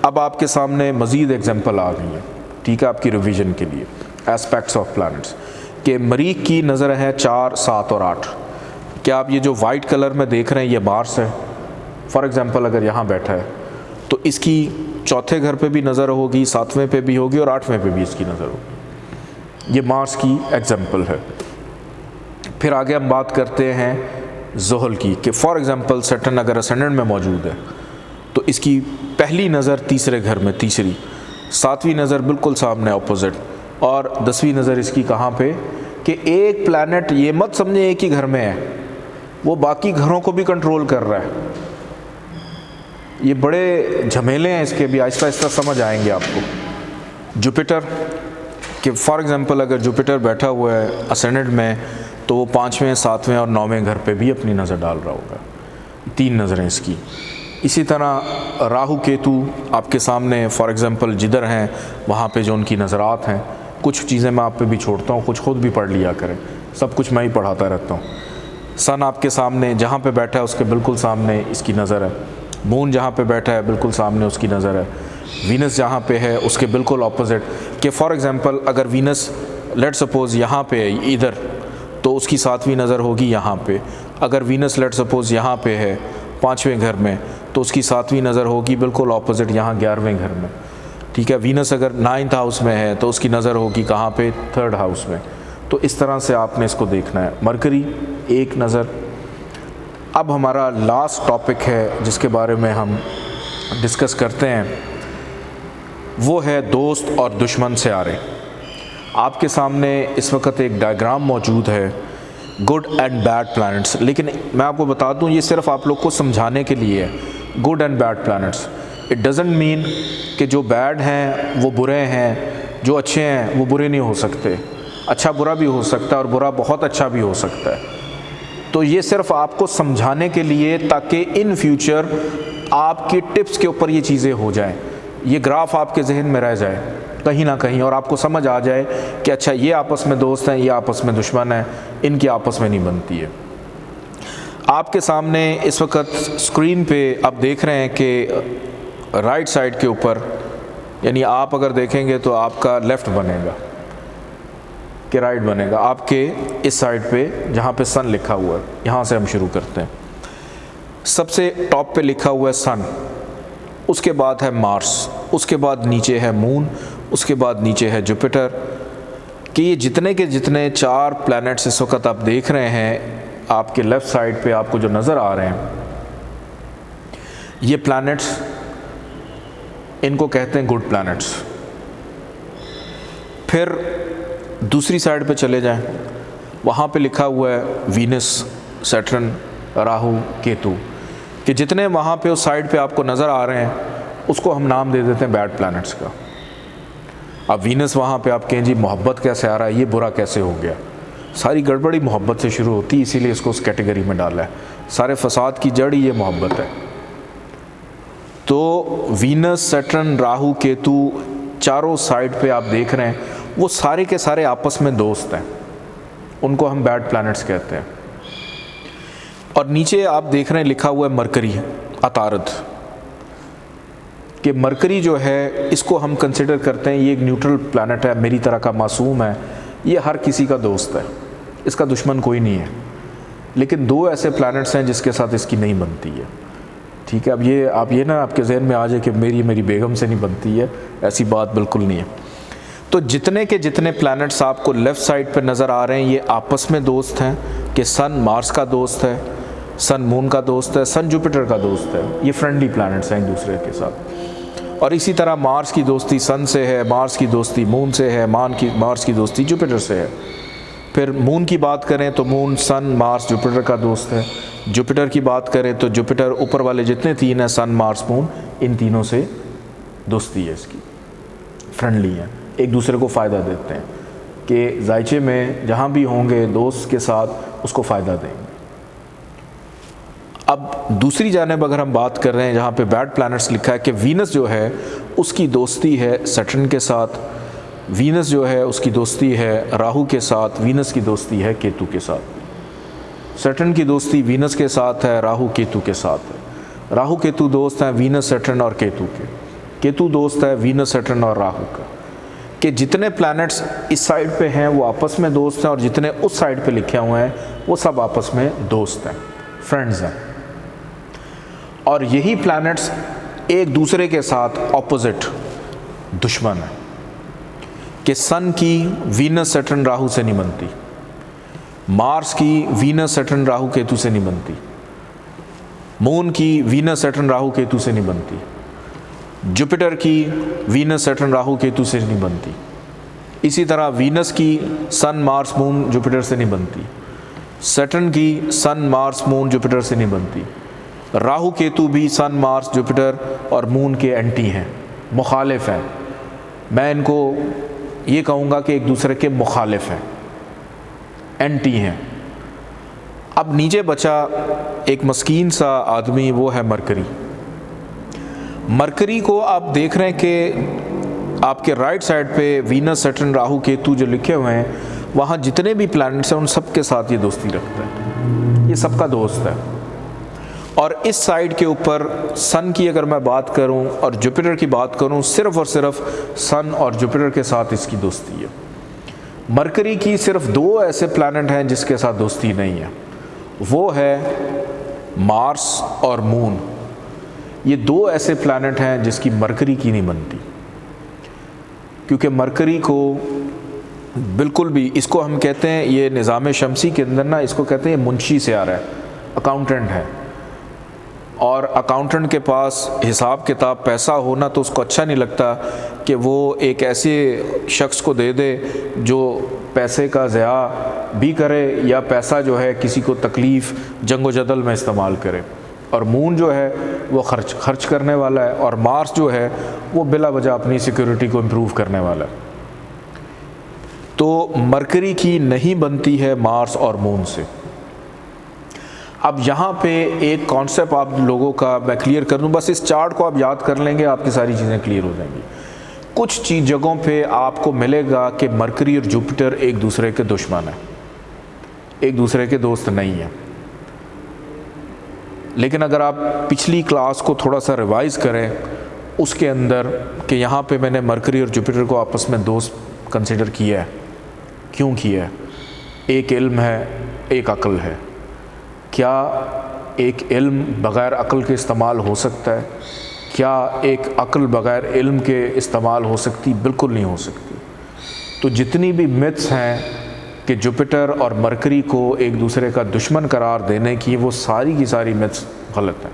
अब आपके सामने मज़ीद एग्जाम्पल आ गई है, ठीक है, आपकी रिवीजन के लिए। एस्पेक्ट्स ऑफ प्लैनेट्स के मरीख की नज़र है 4, 7 और 8। क्या आप ये जो वाइट कलर में देख रहे हैं ये मार्स है। फॉर एग्ज़ाम्पल अगर यहाँ बैठा है तो इसकी 4थे घर पे भी नज़र होगी, 7वें पे भी होगी और 8वें पे भी इसकी नज़र होगी। ये मार्स की एग्जाम्पल है। फिर आगे हम बात करते हैं ज़ुहल की कि फॉर एग्ज़ाम्पल सैटर्न अगर असेंडेंट में मौजूद है तो इसकी पहली नज़र तीसरे घर में, तीसरी, 7वीं नज़र बिल्कुल सामने ऑपोजिट और 10वीं नज़र इसकी कहाँ पे कि एक प्लैनेट, ये मत समझे एक ही घर में है, वो बाकी घरों को भी कंट्रोल कर रहा है। ये बड़े झमेले हैं इसके भी, आहिस्ता आहिस्ता समझ आएंगे आपको। जुपिटर कि फॉर एग्ज़ाम्पल अगर जुपिटर बैठा हुआ है असेंडेंट में तो वो 5वें, 7वें और 9वें घर पे भी अपनी नज़र डाल रहा होगा। 3 नज़रें इसकी। इसी तरह राहु केतु आपके सामने फॉर एग्ज़ाम्पल जिधर हैं वहाँ पे जो उनकी नज़रात हैं, कुछ चीज़ें मैं आप पे भी छोड़ता हूँ, कुछ खुद भी पढ़ लिया करें, सब कुछ मैं ही पढ़ाता रहता हूँ। सन आपके सामने जहाँ पे बैठा है उसके बिल्कुल सामने इसकी नज़र है। मून जहाँ पे बैठा है बिल्कुल सामने उसकी नज़र है। वीनस जहाँ पे है उसके बिल्कुल ऑपोजिट कि फॉर एग्ज़ाम्पल अगर वीनस लेट सपोज़ यहाँ पे है इधर तो उसकी 7वीं नज़र होगी यहाँ पे। अगर वीनस लेट सपोज़ यहाँ पे है 5वें घर में तो उसकी 7वीं नज़र होगी बिल्कुल ऑपोजिट यहाँ 11वें घर में, ठीक है। वीनस अगर 9th हाउस में है तो उसकी नज़र होगी कहाँ पे, 3rd हाउस में। तो इस तरह से आपने इसको देखना है। मरकरी एक नज़र। अब हमारा लास्ट टॉपिक है जिसके बारे में हम डिस्कस करते हैं, वो है दोस्त और दुश्मन सितारे। आपके सामने इस वक्त एक डायग्राम मौजूद है गुड एंड बैड प्लैनेट्स, लेकिन मैं आपको बता दूं ये सिर्फ आप लोग को समझाने के लिए है। Good and bad planets, it doesn't mean कि जो बैड हैं वो बुरे हैं, जो अच्छे हैं वो बुरे नहीं हो सकते। अच्छा बुरा भी हो सकता है और बुरा बहुत अच्छा भी हो सकता है। तो ये सिर्फ आपको समझाने के लिए ताकि इन फ्यूचर आपकी टिप्स के ऊपर ये चीज़ें हो जाएं, ये ग्राफ आपके जहन में रह जाए कहीं ना कहीं और आपको समझ आ जाए कि अच्छा ये आपस में दोस्त हैं, ये आपस में दुश्मन हैं, इनकी आपस में नहीं बनती है। आपके सामने इस वक्त स्क्रीन पे आप देख रहे हैं कि राइट साइड के ऊपर, यानी आप अगर देखेंगे तो आपका लेफ़्ट बनेगा कि राइट बनेगा, आपके इस साइड पे जहाँ पे सन लिखा हुआ है। यहाँ से हम शुरू करते हैं। सबसे टॉप पे लिखा हुआ है सन, उसके बाद है मार्स, उसके बाद नीचे है मून, उसके बाद नीचे है जुपिटर। कि ये जितने के जितने 4 प्लैनेट्स इस वक्त आप देख रहे हैं, आपके लेफ़्ट साइड पे आपको जो नज़र आ रहे हैं, ये प्लैनेट्स, इनको कहते हैं गुड प्लैनेट्स। फिर दूसरी साइड पे चले जाएं, वहाँ पे लिखा हुआ है वीनस, सैटर्न, राहु, केतु, कि जितने वहाँ पे उस साइड पे आपको नज़र आ रहे हैं उसको हम नाम दे देते हैं बैड प्लैनेट्स का। अब वीनस वहाँ पे आप कहें जी मोहब्बत कैसे आ रहा है, ये बुरा कैसे हो गया, सारी गड़बड़ी मोहब्बत से शुरू होती है, इसीलिए इसको उस कैटेगरी में डाला है। सारे फसाद की जड़ ही ये मोहब्बत है। तो वीनस, सैटर्न, राहु, केतु चारों साइड पे आप देख रहे हैं वो सारे के सारे आपस में दोस्त हैं, उनको हम बैड प्लैनेट्स कहते हैं। और नीचे आप देख रहे हैं लिखा हुआ है मरकरी, अतारद, कि मरकरी जो है इसको हम कंसिडर करते हैं ये एक न्यूट्रल प्लैनेट है, मेरी तरह का मासूम है, ये हर किसी का दोस्त है, इसका दुश्मन कोई नहीं है। लेकिन दो ऐसे प्लैनेट्स हैं जिसके साथ इसकी नहीं बनती है। ठीक है, अब ये आप ये ना आपके जहन में आ जाए कि मेरी बेगम से नहीं बनती है, ऐसी बात बिल्कुल नहीं है। तो जितने के जितने प्लैनेट्स आपको लेफ़्ट साइड पर नज़र आ रहे हैं ये आपस में दोस्त हैं, कि सन मार्स का दोस्त है, सन मून का दोस्त है, सन जुपिटर का दोस्त है, ये फ्रेंडली प्लैनेट्स हैं एक दूसरे के साथ। और इसी तरह मार्स की दोस्ती सन से है, मार्स की दोस्ती मून से है, मार्स की दोस्ती जुपिटर से है। फिर मून की बात करें तो मून सन मार्स जुपिटर का दोस्त है। जुपिटर की बात करें तो जुपिटर ऊपर वाले जितने तीन हैं सन मार्स मून, इन तीनों से दोस्ती है इसकी, फ्रेंडली है, एक दूसरे को फ़ायदा देते हैं कि जायचे में जहाँ भी होंगे दोस्त के साथ उसको फ़ायदा देंगे। अब दूसरी जानिब अगर हम बात कर रहे हैं जहाँ पे बैड प्लैनेट्स लिखा है कि वीनस जो है उसकी दोस्ती है सैटर्न के साथ, वीनस जो है उसकी दोस्ती है राहु के साथ, वीनस की दोस्ती है केतु के साथ। सैटर्न की दोस्ती वीनस के साथ है, राहु केतु के साथ है। राहु केतु दोस्त हैं वीनस सैटर्न और केतु के। केतु दोस्त है वीनस सैटर्न और राहु का। कि जितने प्लैनेट्स इस साइड पे हैं वो आपस में दोस्त हैं और जितने उस साइड पे लिखे हुए हैं वो सब आपस में दोस्त हैं, फ्रेंड्स हैं। और यही प्लैनेट्स एक दूसरे के साथ ऑपोजिट दुश्मन है, कि सन की वीनस सैटर्न राहु से नहीं बनती, मार्स की वीनस सैटर्न राहु केतु से नहीं बनती, मून की वीनस सैटर्न राहु केतु से नहीं बनती, जुपिटर की वीनस सैटर्न राहु केतु से नहीं बनती। इसी तरह वीनस की सन मार्स मून जुपिटर से नहीं बनती, सैटर्न की सन मार्स मून जुपिटर से नहीं बनती। राहु केतु भी सन मार्स जुपिटर और मून के एंटी हैं, मुखालिफ हैं। मैं इनको ये कहूँगा कि एक दूसरे के मुखालिफ हैं, एंटी हैं। अब नीचे बचा एक मस्कीन सा आदमी, वो है मरकरी। मरकरी को आप देख रहे हैं कि आपके राइट साइड पे वीनस सैटर्न राहु केतु जो लिखे हुए हैं वहाँ जितने भी प्लैनेट्स हैं उन सब के साथ ये दोस्ती रखता है, ये सबका दोस्त है। और इस साइड के ऊपर सन की अगर मैं बात करूं और जुपिटर की बात करूं, सिर्फ और सिर्फ सन और जुपिटर के साथ इसकी दोस्ती है। मरकरी की सिर्फ दो ऐसे प्लैनेट हैं जिसके साथ दोस्ती नहीं है, वो है मार्स और मून। ये दो ऐसे प्लैनेट हैं जिसकी मरकरी की नहीं बनती, क्योंकि मरकरी को बिल्कुल भी, इसको हम कहते हैं, ये निज़ाम शमसी के अंदर ना इसको कहते हैं मुंशी से आ रहा है, अकाउंटेंट है। और अकाउंटेंट के पास हिसाब किताब पैसा होना तो उसको अच्छा नहीं लगता कि वो एक ऐसे शख्स को दे दे जो पैसे का ज़या भी करे या पैसा जो है किसी को तकलीफ़ जंगो जदल में इस्तेमाल करे। और मून जो है वो खर्च करने वाला है, और मार्स जो है वो बिला वजह अपनी सिक्योरिटी को इम्प्रूव करने वाला है। तो मरकरी की नहीं बनती है मार्स और मून से। अब यहाँ पे एक कॉन्सेप्ट आप लोगों का मैं क्लियर कर दूँ, बस इस चार्ट को आप याद कर लेंगे, आपकी सारी चीज़ें क्लियर हो जाएंगी। कुछ जगहों पे आपको मिलेगा कि मरकरी और जुपिटर एक दूसरे के दुश्मन हैं, एक दूसरे के दोस्त नहीं हैं। लेकिन अगर आप पिछली क्लास को थोड़ा सा रिवाइज़ करें उसके अंदर कि यहाँ पे मैंने मरकरी और जुपिटर को आपस में दोस्त कंसिडर किया है। क्यों किया है? एक इल्म है, एक अक्ल है। क्या एक इल्म बग़ैर अक्ल के इस्तेमाल हो सकता है? क्या एक अक्ल बग़ैर इल्म के इस्तेमाल हो सकती? बिल्कुल नहीं हो सकती। तो जितनी भी मिथ्स हैं कि जुपिटर और मरकरी को एक दूसरे का दुश्मन करार देने की, वो सारी की सारी मिथ्स गलत हैं।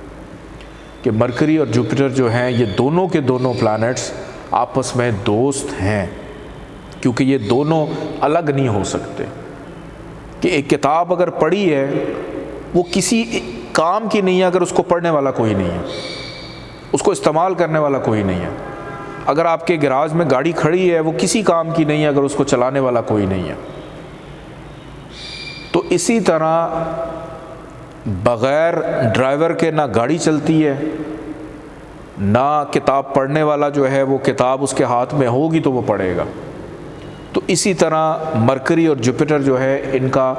कि मरकरी और जुपिटर जो हैं ये दोनों के दोनों प्लैनेट्स आपस में दोस्त हैं, क्योंकि ये दोनों अलग नहीं हो सकते। कि एक किताब अगर पढ़ी है वो किसी काम की नहीं है अगर उसको पढ़ने वाला कोई नहीं है, उसको इस्तेमाल करने वाला कोई नहीं है। अगर आपके गैराज में गाड़ी खड़ी है वो किसी काम की नहीं है अगर उसको चलाने वाला कोई नहीं है। तो इसी तरह बग़ैर ड्राइवर के ना गाड़ी चलती है, ना किताब पढ़ने वाला जो है वो किताब उसके हाथ में होगी तो वो पढ़ेगा। तो इसी तरह मरकरी और जुपिटर जो है इनका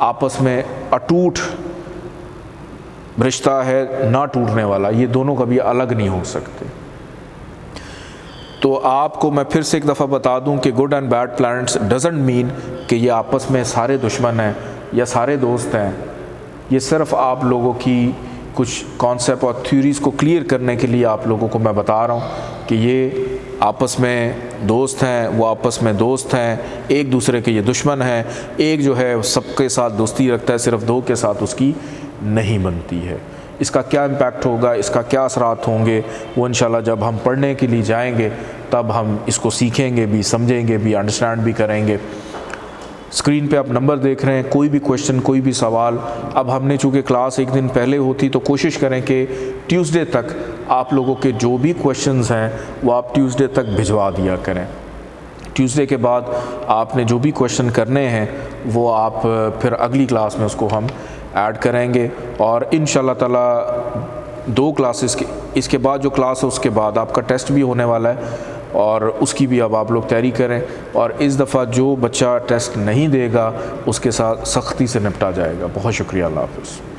आपस में अटूट रिश्ता है, ना टूटने वाला, ये दोनों कभी अलग नहीं हो सकते। तो आपको मैं फिर से एक दफ़ा बता दूं कि good and bad planets doesn't mean कि ये आपस में सारे दुश्मन हैं या सारे दोस्त हैं। ये सिर्फ आप लोगों की कुछ कॉन्सेप्ट और थ्योरीज़ को क्लियर करने के लिए आप लोगों को मैं बता रहा हूँ कि ये आपस में दोस्त हैं, वो आपस में दोस्त हैं, एक दूसरे के ये दुश्मन हैं। एक जो है सबके साथ दोस्ती रखता है, सिर्फ दो के साथ उसकी नहीं बनती है। इसका क्या इम्पैक्ट होगा, इसका क्या असरात होंगे, वो इंशाल्लाह जब हम पढ़ने के लिए जाएंगे तब हम इसको सीखेंगे भी, समझेंगे भी, अंडरस्टैंड भी करेंगे। स्क्रीन पे आप नंबर देख रहे हैं, कोई भी क्वेश्चन, कोई भी सवाल, अब हमने चूँकि क्लास एक दिन पहले होती तो कोशिश करें कि ट्यूसडे तक आप लोगों के जो भी क्वेश्चंस हैं वो आप ट्यूसडे तक भिजवा दिया करें। ट्यूसडे के बाद आपने जो भी क्वेश्चन करने हैं वो आप फिर अगली क्लास में उसको हम ऐड करेंगे। और इंशाल्लाह ताला 2 क्लासेस के इसके बाद जो क्लास है उसके बाद आपका टेस्ट भी होने वाला है और उसकी भी अब आप लोग तैयारी करें। और इस दफ़ा जो बच्चा टेस्ट नहीं देगा उसके साथ सख्ती से निपटा जाएगा। बहुत शुक्रिया, अल्लाह हाफ़िज़।